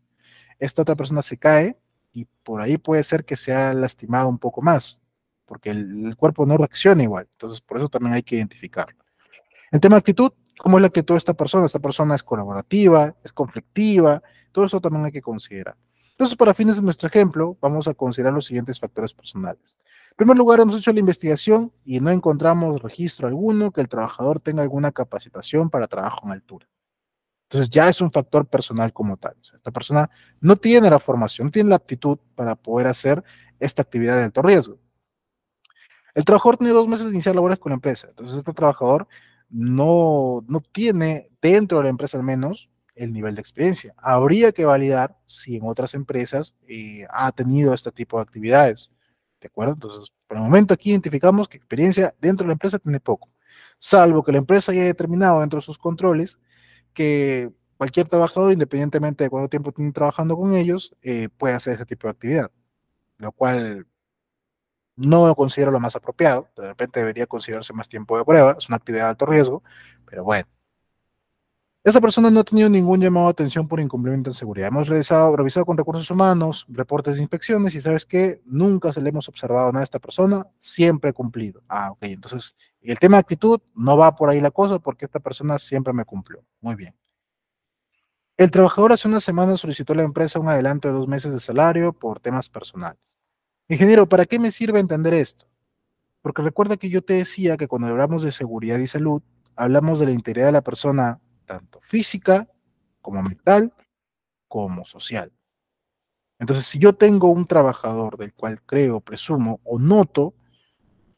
Esta otra persona se cae y por ahí puede ser que se ha lastimado un poco más, porque el cuerpo no reacciona igual. Entonces, por eso también hay que identificarlo. El tema de actitud, ¿cómo es la actitud de esta persona? Esta persona es colaborativa, es conflictiva, todo eso también hay que considerar. Entonces, para fines de nuestro ejemplo, vamos a considerar los siguientes factores personales. En primer lugar, hemos hecho la investigación y no encontramos registro alguno que el trabajador tenga alguna capacitación para trabajo en altura. Entonces, ya es un factor personal como tal. O sea, esta persona no tiene la formación, no tiene la aptitud para poder hacer esta actividad de alto riesgo. El trabajador tiene 2 meses de iniciar labores con la empresa. Entonces, este trabajador no tiene, dentro de la empresa al menos, el nivel de experiencia. Habría que validar si en otras empresas ha tenido este tipo de actividades. ¿De acuerdo? Entonces, por el momento aquí identificamos que experiencia dentro de la empresa tiene poco, salvo que la empresa haya determinado dentro de sus controles que cualquier trabajador, independientemente de cuánto tiempo tiene trabajando con ellos, puede hacer ese tipo de actividad, lo cual no lo considero lo más apropiado. De repente debería considerarse más tiempo de prueba, es una actividad de alto riesgo, pero bueno. Esta persona no ha tenido ningún llamado de atención por incumplimiento en seguridad. Hemos revisado con recursos humanos, reportes de inspecciones y ¿sabes qué? Nunca se le hemos observado nada a esta persona, siempre ha cumplido. Ah, ok, entonces el tema de actitud no va por ahí la cosa porque esta persona siempre me cumplió. Muy bien. El trabajador hace una semana solicitó a la empresa un adelanto de 2 meses de salario por temas personales. Ingeniero, ¿para qué me sirve entender esto? Porque recuerda que yo te decía que cuando hablamos de seguridad y salud, hablamos de la integridad de la persona, tanto física como mental, como social. Entonces, si yo tengo un trabajador del cual creo, presumo o noto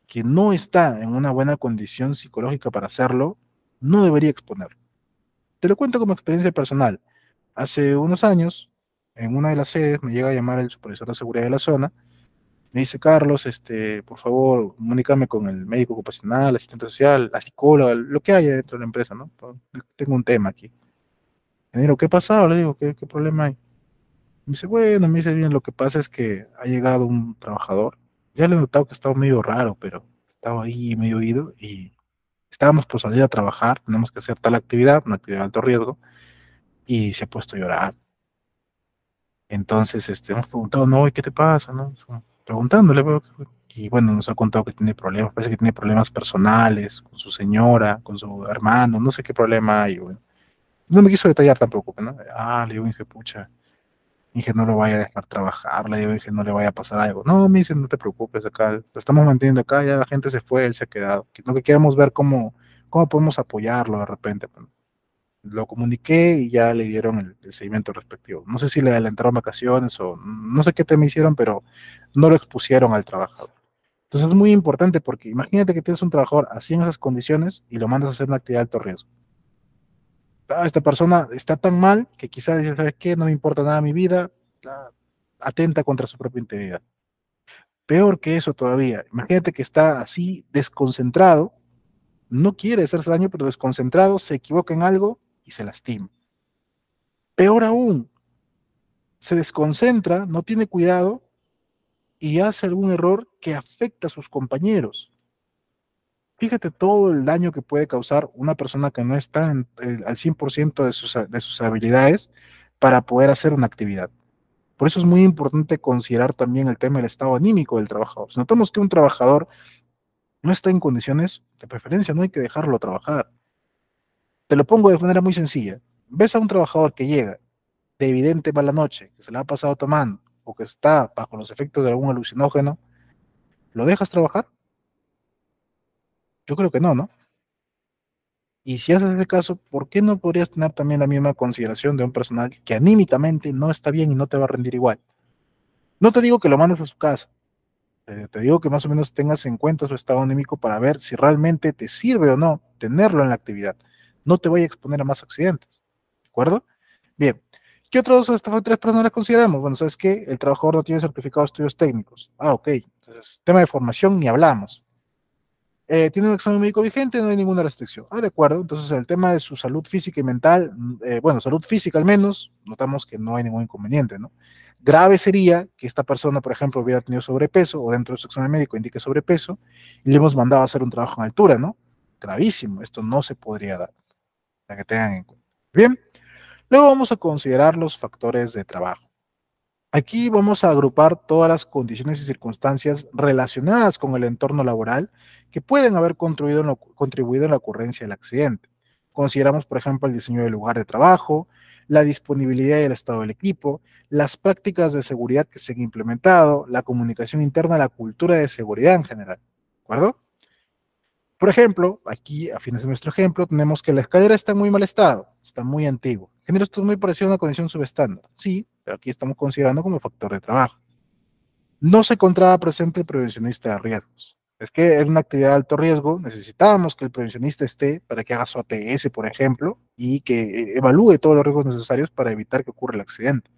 que no está en una buena condición psicológica para hacerlo, no debería exponerlo. Te lo cuento como experiencia personal. Hace unos años, en una de las sedes, me llega a llamar el supervisor de seguridad de la zona. Me dice, Carlos, por favor, comunícame con el médico ocupacional, el asistente social, la psicóloga, lo que haya dentro de la empresa, ¿no? Tengo un tema aquí. Le digo, ¿qué ha pasado? Le digo, ¿qué problema hay? Me dice, bueno, me dice bien, lo que pasa es que ha llegado un trabajador. Ya le he notado que estaba medio raro, pero estaba ahí medio oído y estábamos por salir a trabajar, tenemos que hacer tal actividad, una actividad de alto riesgo, y se ha puesto a llorar. Entonces, hemos preguntado, no, ¿y qué te pasa? ¿No? Preguntándole, y bueno, nos ha contado que tiene problemas, parece que tiene problemas personales con su señora, con su hermano, no sé qué problema hay, bueno. No me quiso detallar tampoco, ¿no? Ah, le digo, dije, pucha, dije, no lo vaya a dejar trabajar, le digo, dije, no le vaya a pasar algo. No, me dice, no te preocupes, acá, lo estamos manteniendo acá, ya la gente se fue, él se ha quedado. Lo que queremos ver cómo podemos apoyarlo de repente. Pues, lo comuniqué y ya le dieron el seguimiento respectivo. No sé si le adelantaron vacaciones o no sé qué tema hicieron, pero no lo expusieron al trabajador. Entonces es muy importante porque imagínate que tienes un trabajador así en esas condiciones y lo mandas a hacer una actividad de alto riesgo. Ah, esta persona está tan mal que quizás dice, ¿sabes qué? No me importa nada mi vida, ah, atenta contra su propia integridad. Peor que eso todavía, imagínate que está así desconcentrado, no quiere hacerse daño, pero desconcentrado, se equivoca en algo y se lastima. Peor aún, se desconcentra, no tiene cuidado y hace algún error que afecta a sus compañeros. Fíjate todo el daño que puede causar una persona que no está al 100% de sus habilidades para poder hacer una actividad. Por eso es muy importante considerar también el tema del estado anímico del trabajador. Si notamos que un trabajador no está en condiciones, de preferencia no hay que dejarlo trabajar. Te lo pongo de manera muy sencilla. Ves a un trabajador que llega de evidente mala noche, que se la ha pasado tomando o que está bajo los efectos de algún alucinógeno, ¿lo dejas trabajar? Yo creo que no, ¿no? Y si haces ese caso, ¿por qué no podrías tener también la misma consideración de un personal que anímicamente no está bien y no te va a rendir igual? No te digo que lo mandes a su casa, te digo que más o menos tengas en cuenta su estado anímico para ver si realmente te sirve o no tenerlo en la actividad. No te vaya a exponer a más accidentes, ¿de acuerdo? Bien. ¿Qué otros factores personales consideramos? Bueno, ¿sabes qué? El trabajador no tiene certificado de estudios técnicos. Ah, ok. Entonces, tema de formación ni hablamos. ¿Tiene un examen médico vigente? No hay ninguna restricción. Ah, de acuerdo. Entonces, el tema de su salud física y mental, bueno, salud física al menos, notamos que no hay ningún inconveniente, ¿no? Grave sería que esta persona, por ejemplo, hubiera tenido sobrepeso o dentro de su examen médico indique sobrepeso y le hemos mandado a hacer un trabajo en altura, ¿no? Gravísimo. Esto no se podría dar. Para que tengan en cuenta. Bien. Luego vamos a considerar los factores de trabajo. Aquí vamos a agrupar todas las condiciones y circunstancias relacionadas con el entorno laboral que pueden haber contribuido en la ocurrencia del accidente. Consideramos, por ejemplo, el diseño del lugar de trabajo, la disponibilidad y el estado del equipo, las prácticas de seguridad que se han implementado, la comunicación interna, la cultura de seguridad en general. ¿De acuerdo? Por ejemplo, aquí, a fines de nuestro ejemplo, tenemos que la escalera está en muy mal estado, está muy antiguo. Genera esto es muy parecido a una condición subestándar. Sí, pero aquí estamos considerando como factor de trabajo. No se encontraba presente el prevencionista de riesgos. Es que en una actividad de alto riesgo necesitábamos que el prevencionista esté para que haga su ATS, por ejemplo, y que evalúe todos los riesgos necesarios para evitar que ocurra el accidente.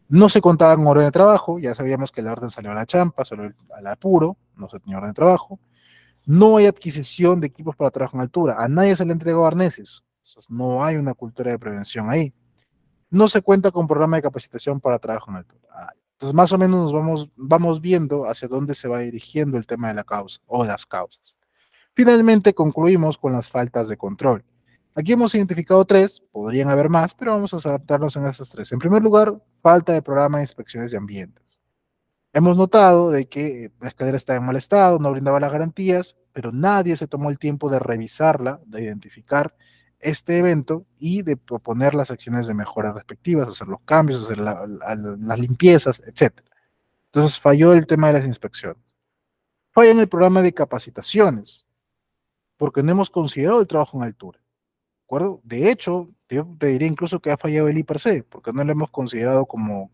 No se contaba con orden de trabajo, ya sabíamos que la orden salió a la champa, salió al apuro, no se tenía orden de trabajo. No hay adquisición de equipos para trabajo en altura, a nadie se le entregó arneses, entonces no hay una cultura de prevención ahí. No se cuenta con programa de capacitación para trabajo en altura. Entonces, más o menos nos vamos viendo hacia dónde se va dirigiendo el tema de la causa o las causas. Finalmente, concluimos con las faltas de control. Aquí hemos identificado tres, podrían haber más, pero vamos a adaptarnos en estas tres. En primer lugar, falta de programa de inspecciones de ambientes. Hemos notado de que la escalera está en mal estado, no brindaba las garantías, pero nadie se tomó el tiempo de revisarla, de identificar este evento y de proponer las acciones de mejora respectivas, hacer los cambios, hacer las limpiezas, etc. Entonces falló el tema de las inspecciones. Falla en el programa de capacitaciones, porque no hemos considerado el trabajo en altura. ¿De acuerdo? De hecho, yo te diría incluso que ha fallado el IPRC, porque no lo hemos considerado como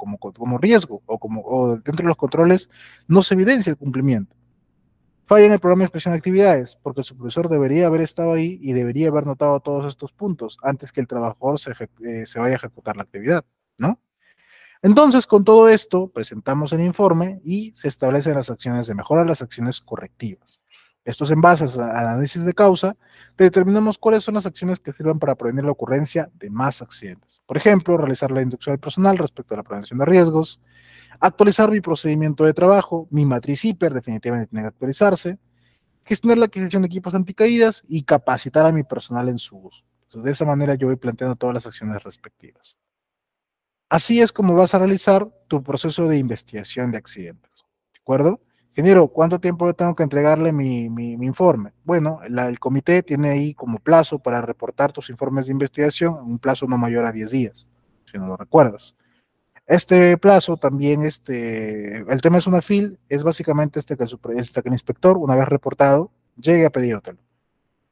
riesgo o dentro de los controles no se evidencia el cumplimiento. Falla en el programa de inspección de actividades, porque el supervisor debería haber estado ahí y debería haber notado todos estos puntos antes que el trabajador se vaya a ejecutar la actividad, ¿no? Entonces, con todo esto, presentamos el informe y se establecen las acciones de mejora, las acciones correctivas. Estos en base al análisis de causa, determinamos cuáles son las acciones que sirvan para prevenir la ocurrencia de más accidentes. Por ejemplo, realizar la inducción del personal respecto a la prevención de riesgos, actualizar mi procedimiento de trabajo, mi matriz hiper definitivamente tiene que actualizarse, gestionar la adquisición de equipos anticaídas y capacitar a mi personal en su uso. Entonces, de esa manera yo voy planteando todas las acciones respectivas. Así es como vas a realizar tu proceso de investigación de accidentes. ¿De acuerdo? Ingeniero, ¿cuánto tiempo yo tengo que entregarle mi informe? Bueno, el comité tiene ahí como plazo para reportar tus informes de investigación, un plazo no mayor a 10 días, si no lo recuerdas. Este plazo también, el tema es una FIL, es básicamente que el inspector, una vez reportado, llegue a pedírtelo.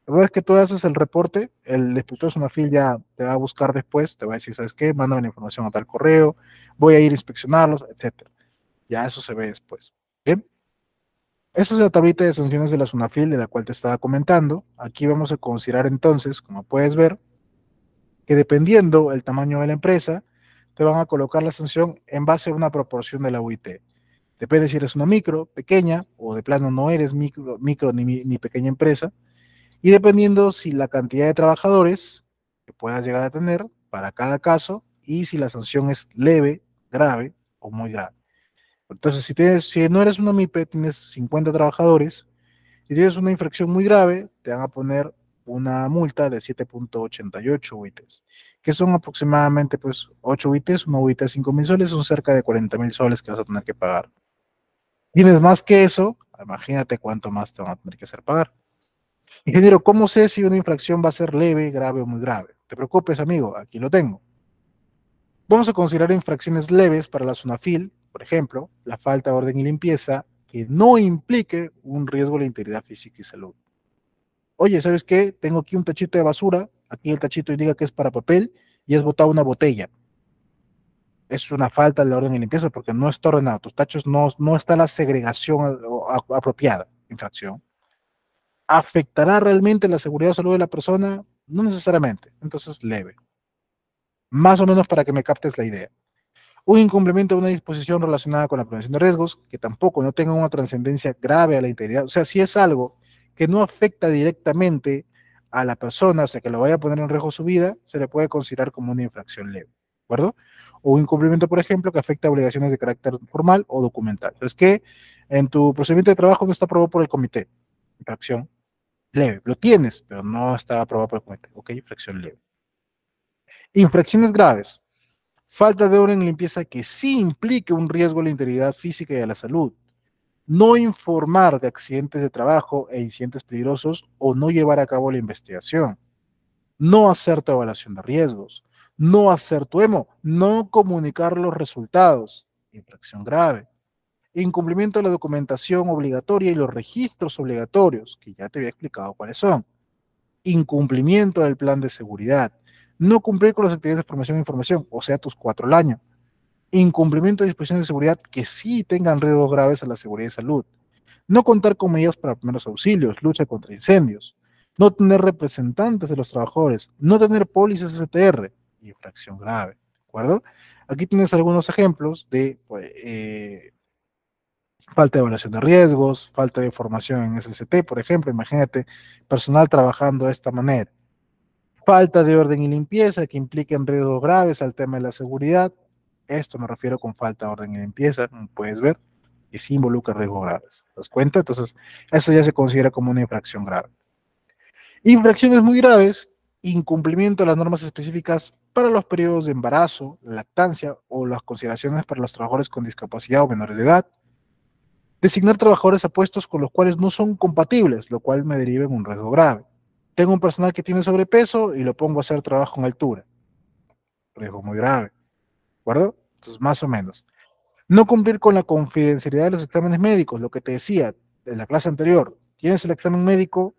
La verdad es que tú haces el reporte, el inspector es una FIL ya te va a buscar después, te va a decir, ¿sabes qué? Mándame la información a tal correo, voy a ir a inspeccionarlos, etcétera. Ya eso se ve después. Bien. Esta es la tablita de sanciones de la SUNAFIL de la cual te estaba comentando. Aquí vamos a considerar entonces, como puedes ver, que dependiendo el tamaño de la empresa, te van a colocar la sanción en base a una proporción de la UIT. Depende si eres una micro, pequeña, o de plano no eres micro ni pequeña empresa, y dependiendo si la cantidad de trabajadores que puedas llegar a tener para cada caso y si la sanción es leve, grave o muy grave. Entonces, si no eres una MIPE, tienes 50 trabajadores y tienes una infracción muy grave, te van a poner una multa de 7.88 UITs, que son aproximadamente pues 8 UITs, una UIT de 5.000 soles, son cerca de 40.000 soles que vas a tener que pagar. Tienes más que eso, imagínate cuánto más te van a tener que hacer pagar. Ingeniero, ¿cómo sé si una infracción va a ser leve, grave o muy grave? Te preocupes, amigo, aquí lo tengo. Vamos a considerar infracciones leves para la SUNAFIL, por ejemplo, la falta de orden y limpieza que no implique un riesgo de la integridad física y salud. Oye, ¿sabes qué? Tengo aquí un tachito de basura, aquí el tachito indica que es para papel y has botado una botella. Es una falta de orden y limpieza porque no está ordenado. Tus tachos no está la segregación apropiada, infracción. ¿Afectará realmente la seguridad o salud de la persona? No necesariamente, entonces leve. Más o menos para que me captes la idea. Un incumplimiento de una disposición relacionada con la prevención de riesgos, que tampoco no tenga una trascendencia grave a la integridad. O sea, si es algo que no afecta directamente a la persona, o sea, que lo vaya a poner en riesgo su vida, se le puede considerar como una infracción leve, ¿de acuerdo? O un incumplimiento, por ejemplo, que afecta a obligaciones de carácter formal o documental. Es que en tu procedimiento de trabajo no está aprobado por el comité, infracción leve. Lo tienes, pero no está aprobado por el comité, ¿ok? Infracción leve. Infracciones graves. Falta de orden y limpieza que sí implique un riesgo a la integridad física y a la salud. No informar de accidentes de trabajo e incidentes peligrosos o no llevar a cabo la investigación. No hacer tu evaluación de riesgos. No hacer tu EMO. No comunicar los resultados. Infracción grave. Incumplimiento de la documentación obligatoria y los registros obligatorios, que ya te había explicado cuáles son. Incumplimiento del plan de seguridad. No cumplir con las actividades de formación e información, o sea, tus 4 al año. Incumplimiento de disposiciones de seguridad que sí tengan riesgos graves a la seguridad y salud. No contar con medidas para primeros auxilios, lucha contra incendios, no tener representantes de los trabajadores, no tener pólizas STR, infracción grave, ¿de acuerdo? Aquí tienes algunos ejemplos de pues, falta de evaluación de riesgos, falta de formación en SST, por ejemplo, imagínate personal trabajando de esta manera. Falta de orden y limpieza que impliquen riesgos graves al tema de la seguridad. Esto me refiero con falta de orden y limpieza, como puedes ver, y sí involucra riesgos graves. ¿Te das cuenta? Entonces, eso ya se considera como una infracción grave. Infracciones muy graves, incumplimiento de las normas específicas para los periodos de embarazo, lactancia o las consideraciones para los trabajadores con discapacidad o menores de edad. Designar trabajadores a puestos con los cuales no son compatibles, lo cual me deriva en un riesgo grave. Tengo un personal que tiene sobrepeso y lo pongo a hacer trabajo en altura. Riesgo muy grave. ¿De acuerdo? Entonces, más o menos. No cumplir con la confidencialidad de los exámenes médicos, lo que te decía en la clase anterior. Tienes el examen médico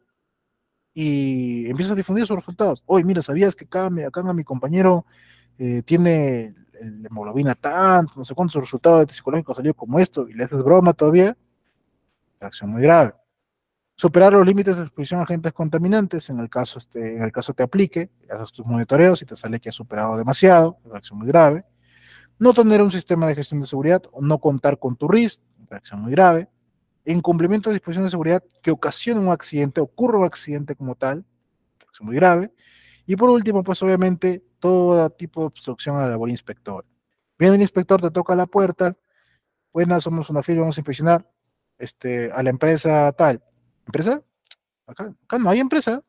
y empiezas a difundir sus resultados. Oye, mira, ¿sabías que acá mi compañero tiene la hemoglobina tanto, no sé cuántos resultados psicológicos salió como esto, y le haces broma todavía? Reacción muy grave. Superar los límites de exposición a agentes contaminantes, en el caso te aplique, haces tus monitoreos y te sale que has superado demasiado, reacción muy grave. No tener un sistema de gestión de seguridad o no contar con tu RIS, reacción muy grave. Incumplimiento de disposiciones de seguridad que ocasiona un accidente, ocurre un accidente como tal, reacción muy grave. Y por último, pues obviamente, todo tipo de obstrucción a la labor inspectora. Viene el inspector, te toca la puerta, buenas, somos una firma, vamos a inspeccionar a la empresa tal. ¿Empresa? Acá no hay empresa.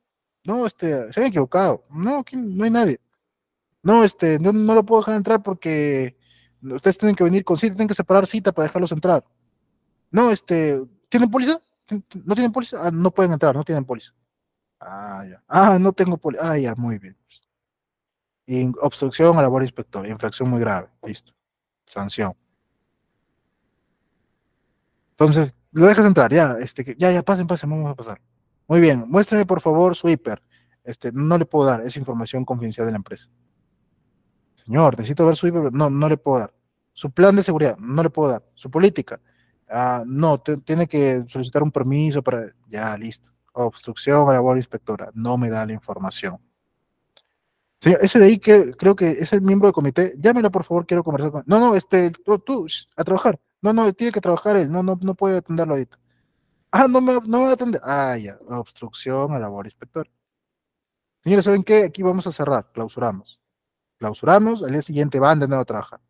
No, se han equivocado. No, aquí no hay nadie. No, no lo puedo dejar entrar porque ustedes tienen que venir con cita, tienen que separar cita para dejarlos entrar. No, ¿tienen póliza? ¿No tienen póliza? Ah, no pueden entrar, no tienen póliza. Ah, ya. Ah, no tengo póliza. Ah, ya, muy bien. Obstrucción a la labor inspectora, infracción muy grave. Listo. Sanción. Entonces, lo dejas entrar, ya, ya, pasen, vamos a pasar. Muy bien, muéstrame por favor su hiper. No le puedo dar, es información confidencial de la empresa. Señor, necesito ver su hiper, no le puedo dar. Su plan de seguridad, no le puedo dar. Su política, no, tiene que solicitar un permiso para, ya, listo. Obstrucción a la labor inspectora, no me da la información. Señor, ese de ahí que creo que es el miembro del comité, llámelo por favor, quiero conversar con él. No, tú, a trabajar. No, tiene que trabajar él, no puede atenderlo ahorita. Ah, no me va a atender. Ah, ya, obstrucción a la labor inspectora. Señores, ¿saben qué? Aquí vamos a cerrar, clausuramos. Clausuramos, al día siguiente van de nuevo a trabajar.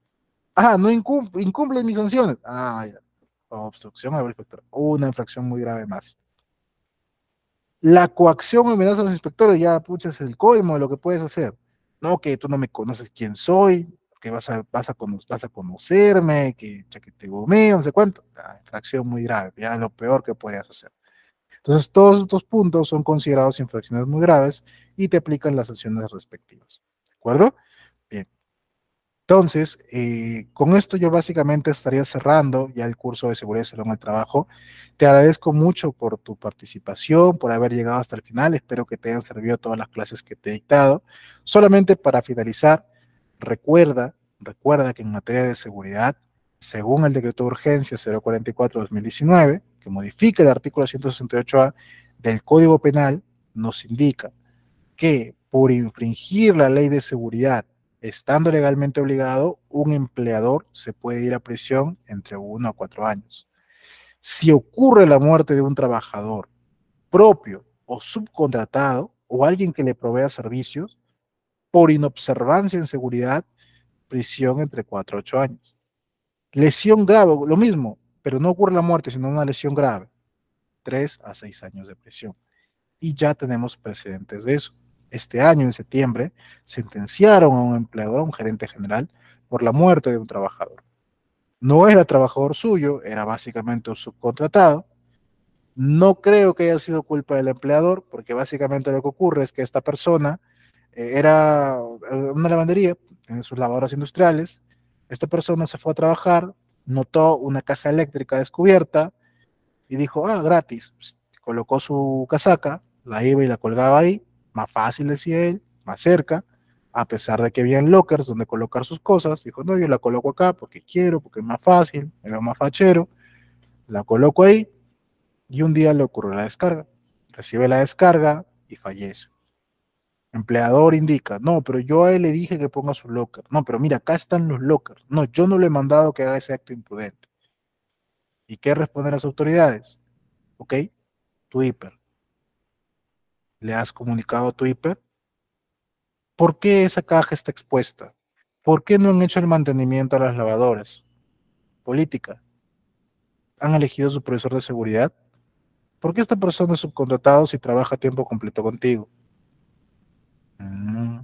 Ah, no incumplen mis sanciones. Ah, ya, obstrucción a la labor inspectora. Una infracción muy grave más. La coacción o amenaza a los inspectores, ya, pucha, es el colmo de lo que puedes hacer. No, que tú no me conoces quién soy, que vas a conocerme, que te gomeo, no sé cuánto. Ah, infracción muy grave, ya lo peor que podrías hacer. Entonces, todos estos puntos son considerados infracciones muy graves y te aplican las sanciones respectivas. ¿De acuerdo? Bien. Entonces, con esto yo básicamente estaría cerrando ya el curso de seguridad y salud en el trabajo. Te agradezco mucho por tu participación, por haber llegado hasta el final. Espero que te hayan servido todas las clases que te he dictado. Solamente para finalizar, recuerda que en materia de seguridad, según el decreto de urgencia 044-2019, que modifica el artículo 168A del Código Penal, nos indica que por infringir la ley de seguridad, estando legalmente obligado, un empleador se puede ir a prisión entre 1 a 4 años. Si ocurre la muerte de un trabajador propio o subcontratado o alguien que le provea servicios, por inobservancia en seguridad, prisión entre 4 a 8 años. Lesión grave, lo mismo, pero no ocurre la muerte, sino una lesión grave, 3 a 6 años de prisión. Y ya tenemos precedentes de eso. Este año, en septiembre, sentenciaron a un empleador, a un gerente general, por la muerte de un trabajador. No era trabajador suyo, era básicamente un subcontratado. No creo que haya sido culpa del empleador, porque básicamente lo que ocurre es que esta persona era una lavandería, en sus lavadoras industriales. Esta persona se fue a trabajar, notó una caja eléctrica descubierta y dijo, ah, gratis. Colocó su casaca, la iba y la colgaba ahí, más fácil decía él, más cerca, a pesar de que había lockers donde colocar sus cosas. Dijo, no, yo la coloco acá porque quiero, porque es más fácil, me veo más fachero, la coloco ahí, Y un día le ocurre la descarga. Recibe la descarga y fallece. Empleador indica, no, pero yo a él le dije que ponga su locker. No, pero mira, acá están los lockers. No, yo no le he mandado que haga ese acto imprudente. ¿Y qué responden las autoridades? Ok, tu hiper. ¿Le has comunicado a tu hiper? ¿Por qué esa caja está expuesta? ¿Por qué no han hecho el mantenimiento a las lavadoras? Política. ¿Han elegido su profesor de seguridad? ¿Por qué esta persona es subcontratado si trabaja a tiempo completo contigo? Mm.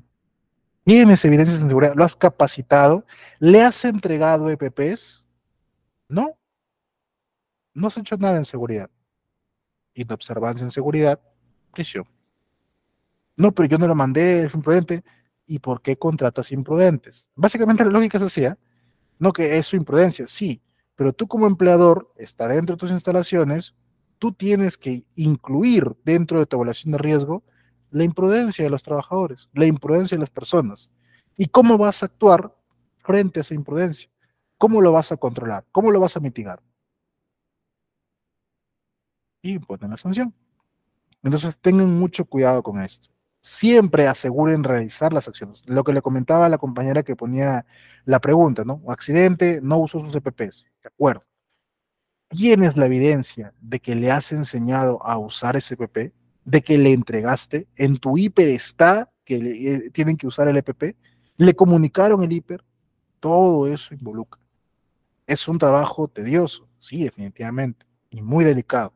¿Tienes evidencias en seguridad? ¿Lo has capacitado? ¿Le has entregado EPPs? No, no has hecho nada en seguridad. Inobservancia en seguridad, prisión. No, pero yo no lo mandé, fue imprudente. ¿Y por qué contratas imprudentes? Básicamente la lógica es así, ¿eh? No que es su imprudencia, sí, pero tú como empleador, está dentro de tus instalaciones, tú tienes que incluir dentro de tu evaluación de riesgo la imprudencia de los trabajadores, la imprudencia de las personas. ¿Y cómo vas a actuar frente a esa imprudencia? ¿Cómo lo vas a controlar? ¿Cómo lo vas a mitigar? Y ponen la sanción. Entonces tengan mucho cuidado con esto. Siempre aseguren realizar las acciones. Lo que le comentaba a la compañera que ponía la pregunta, ¿no? Accidente, no usó sus EPPs. De acuerdo. ¿Tienes la evidencia de que le has enseñado a usar ese EPP? ¿De que le entregaste? ¿En tu hiper está que tienen que usar el EPP? ¿Le comunicaron el hiper? Todo eso involucra. Es un trabajo tedioso, sí, definitivamente, y muy delicado.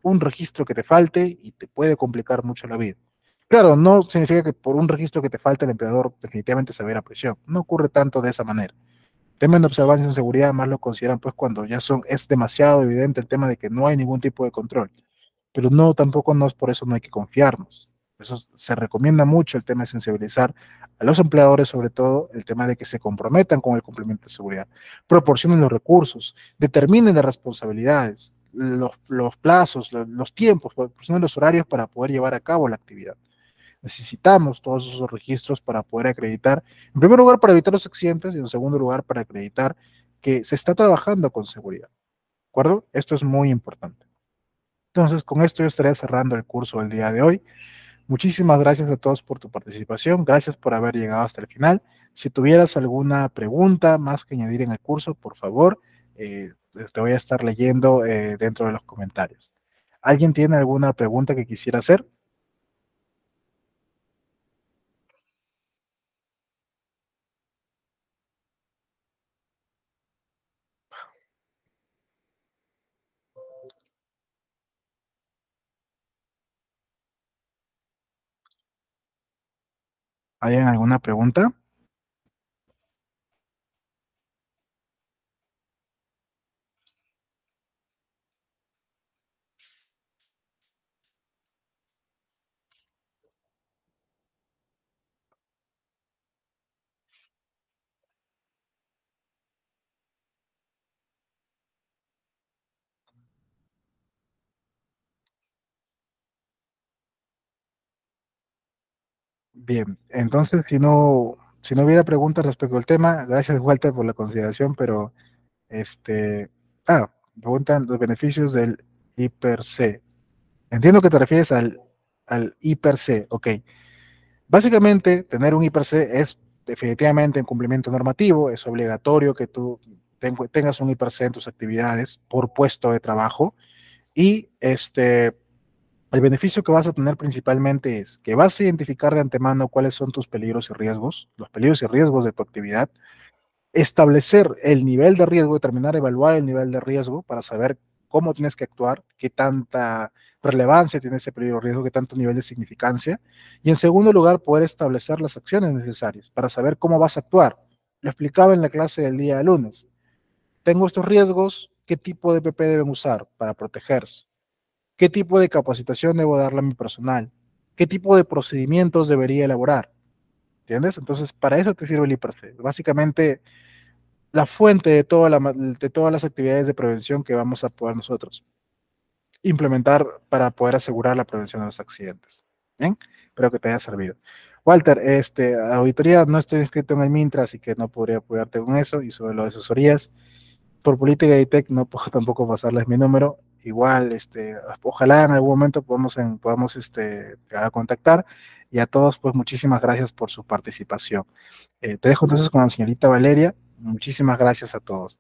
Un registro que te falte y te puede complicar mucho la vida. Claro, no significa que por un registro que te falte el empleador definitivamente se va a ir a prisión. No ocurre tanto de esa manera. Temas de observancia en seguridad más lo consideran pues cuando ya es demasiado evidente el tema de que no hay ningún tipo de control. Pero no, tampoco no es por eso no hay que confiarnos. Por eso se recomienda mucho el tema de sensibilizar a los empleadores, sobre todo el tema de que se comprometan con el cumplimiento de seguridad, proporcionen los recursos, determinen las responsabilidades, los plazos, los tiempos, proporcionen los horarios para poder llevar a cabo la actividad. Necesitamos todos esos registros para poder acreditar, en primer lugar, para evitar los accidentes y en segundo lugar, para acreditar que se está trabajando con seguridad. ¿De acuerdo? Esto es muy importante. Entonces, con esto yo estaré cerrando el curso del día de hoy. Muchísimas gracias a todos por tu participación. Gracias por haber llegado hasta el final. Si tuvieras alguna pregunta más que añadir en el curso, por favor, te voy a estar leyendo dentro de los comentarios. ¿Alguien tiene alguna pregunta que quisiera hacer? ¿Alguien alguna pregunta? Bien, entonces si no hubiera preguntas respecto al tema, gracias Walter por la consideración, pero este, preguntan los beneficios del hiper C. Entiendo que te refieres al hiper C, ok. Básicamente, tener un hiper C es definitivamente un cumplimiento normativo, es obligatorio que tú tengas un hiper C en tus actividades por puesto de trabajo y el beneficio que vas a tener principalmente es que vas a identificar de antemano cuáles son tus peligros y riesgos, los peligros y riesgos de tu actividad, establecer el nivel de riesgo, determinar, evaluar el nivel de riesgo para saber cómo tienes que actuar, qué tanta relevancia tiene ese peligro o riesgo, qué tanto nivel de significancia. Y en segundo lugar, poder establecer las acciones necesarias para saber cómo vas a actuar. Lo explicaba en la clase del día de lunes. Tengo estos riesgos, ¿qué tipo de PP deben usar para protegerse? ¿Qué tipo de capacitación debo darle a mi personal? ¿Qué tipo de procedimientos debería elaborar? ¿Entiendes? Entonces, para eso te sirve el IPRC. Básicamente, la fuente de todas las actividades de prevención que vamos a poder nosotros implementar para poder asegurar la prevención de los accidentes. Bien, espero que te haya servido. Walter, auditoría, no estoy inscrito en el Mintra, así que no podría apoyarte con eso. Y sobre lo de asesorías, por política y tech no puedo tampoco pasarles mi número. igual, ojalá en algún momento podamos contactar, y a todos, pues muchísimas gracias por su participación. Te dejo entonces con la señorita Valeria. Muchísimas gracias a todos.